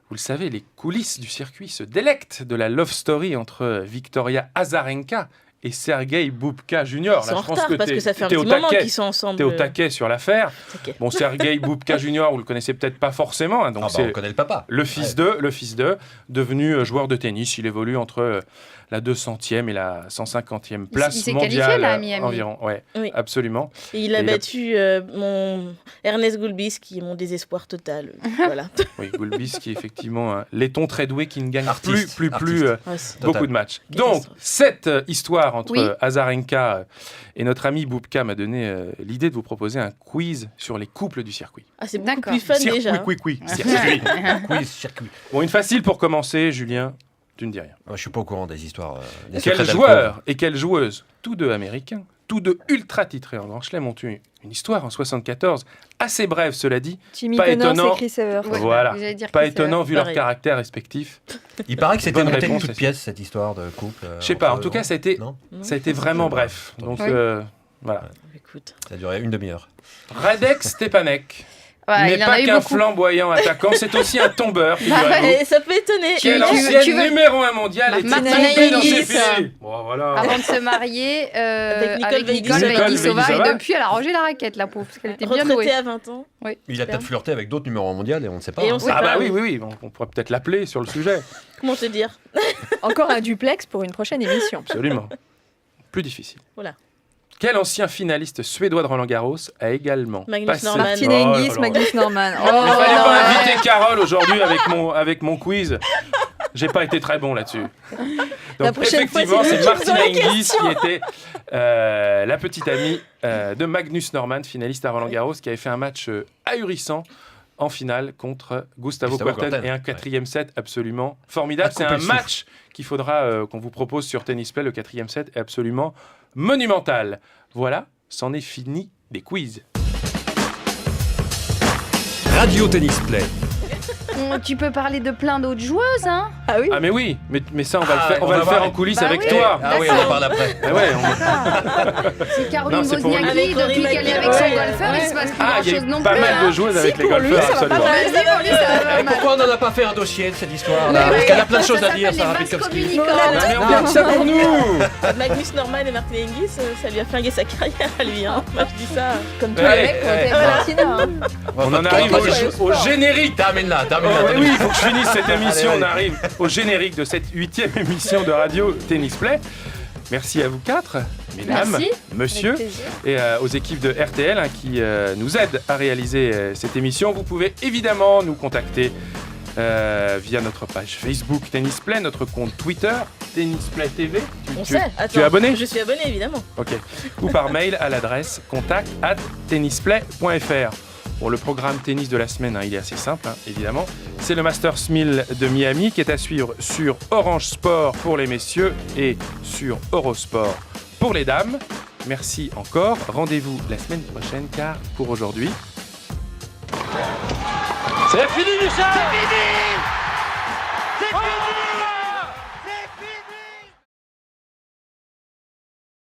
Vous le savez, les coulisses du circuit se délectent de la love story entre Victoria Azarenka et Sergei Boubka Jr. Ils sont en retard parce que ça fait un petit moment qu'ils sont ensemble. T'es au taquet sur l'affaire. Taquet. Bon, Sergei Boubka Jr., vous le connaissez peut-être pas forcément. Hein, donc Ah bah, c'est on connaît le papa. le fils d'eux, devenu joueur de tennis. Il évolue entre la 200e et la 150e place il s'est mondiale qualifié, là, à Miami. environ. Ouais, Oui. absolument. Et il a Et il a- battu mon Ernest Gulbis, qui est mon désespoir total. Voilà. Oui, Gulbis qui est effectivement un laiton très doué qui ne gagne Artiste, plus artiste. Ouais, c'est- Total. beaucoup de matchs. Catastrophe. Donc, cette histoire entre Oui. Azarenka et notre ami Boubka m'a donné l'idée de vous proposer un quiz sur les couples du circuit. Ah, c'est beaucoup D'accord. plus fun déjà. hein. Circuit. Quiz, circuit. Bon, une facile pour commencer, Julien. Tu ne dis rien. Je suis pas au courant des histoires. Des Quel secrets joueur et quelle joueuse, tous deux américains, tous deux ultra titrés en Grand Chelem, ont eu une histoire en 74, assez brève cela dit, Jimmy pas Connors étonnant. et Chris Evert. Ouais, Voilà, j'allais dire pas Chris étonnant vu leur Pareil. caractère respectif. Il paraît que c'était Bonne monté de réponse, toutes aussi. pièces, cette histoire de couple. Je sais pas, en entre- tout cas ça a été, Non, ça a été vraiment bref. Donc Oui. voilà. Écoute. ça a duré une demi-heure. Radek Stepanek Ouais, il n'est en a pas eu qu'un beaucoup. flamboyant attaquant, c'est aussi un tombeur, figurez-vous. ouais. Et ça peut étonner. Qui est Tu- l'ancienne tu veux- numéro 1 mondiale et Martina tombée dans ses Hingis. filets. Bon, voilà. Avant de se marier Avec Nicole avec Nicole Veidisova. Veidisova, Veidisova. et depuis elle a rangé la raquette, la pauvre, parce qu'elle était bien Retraité douée. à 20 ans. Il a peut-être flirté avec d'autres numéros 1 mondial et on ne sait pas. Et on hein. sait Ah pas, bah oui. oui, on pourrait peut-être l'appeler sur le sujet. Comment te dire? Encore un duplex pour une prochaine émission. Absolument. Plus difficile. Voilà. Quel ancien finaliste suédois de Roland-Garros a également Magnus passé... Norman. Martin Oh là Hingis, là. Magnus Norman. Il fallait non, pas ouais. inviter Carole aujourd'hui avec mon quiz. J'ai pas été très bon là-dessus. La Donc prochaine fois, effectivement, c'est c'est lui qui Martina pose la Hingis qui était la petite amie de Magnus Norman, finaliste à Roland-Garros, qui avait fait un match ahurissant en finale contre Gustavo Kuerten Kuerten, et un quatrième set absolument formidable. À C'est couper un le souffle. match qu'il faudra qu'on vous propose sur Tennis Play. Le quatrième set est absolument monumental. Voilà, c'en est fini des quiz. Radio Tennis Play. Tu peux parler de plein d'autres joueuses, hein. Ah oui. Ah mais oui, mais ça on va Ah, le faire, on on va va le faire voir. en coulisses Bah avec oui. toi. Ah oui, on en parle après. Ah ouais, on- C'est Caroline Non, c'est pour Wozniacki, Avec Rory depuis qu'elle est avec McIlroy. son golfeur, il se passe plus Ah, il grand y a chose non eu pas plus. mal de hein. joueuses avec les pour lui, golfeurs, ça va pas absolument. Ouais, si, pour lui, ça va Et mal. pourquoi on n'en a pas fait un dossier de cette histoire-là Mais Parce oui, qu'elle a plein de choses à ça dire, s'appelle Sarah les vases Pitkowski. communicants. Mais on garde ça pour nous. Magnus Norman et Martina Hingis, ça lui a flingué sa carrière à lui. Hein. Moi, je dis ça. Comme tous Ouais, les mecs, ouais. Martina. hein. On en arrive au générique. Termine-la. Oui, il faut que je finisse cette émission. Allez, On allez. arrive au générique de cette 8e émission de Radio Tennis Play. Merci à vous quatre, mesdames, Merci. monsieur, Avec plaisir. et aux équipes de RTL qui nous aident à réaliser cette émission. Vous pouvez évidemment nous contacter via notre page Facebook Tennis Play, notre compte Twitter Tennis Play TV. On Tu- sait. tu Attends, es abonné? Je suis abonné, évidemment. Ok. Ou par mail à l'adresse contact@tennisplay.fr. Bon, le programme tennis de la semaine, il est assez simple, évidemment. C'est le Masters 1000 de Miami qui est à suivre sur Orange Sport pour les messieurs et sur Eurosport pour les dames. Merci encore. Rendez-vous la semaine prochaine car pour aujourd'hui... C'est fini, Michel. C'est fini. C'est fini.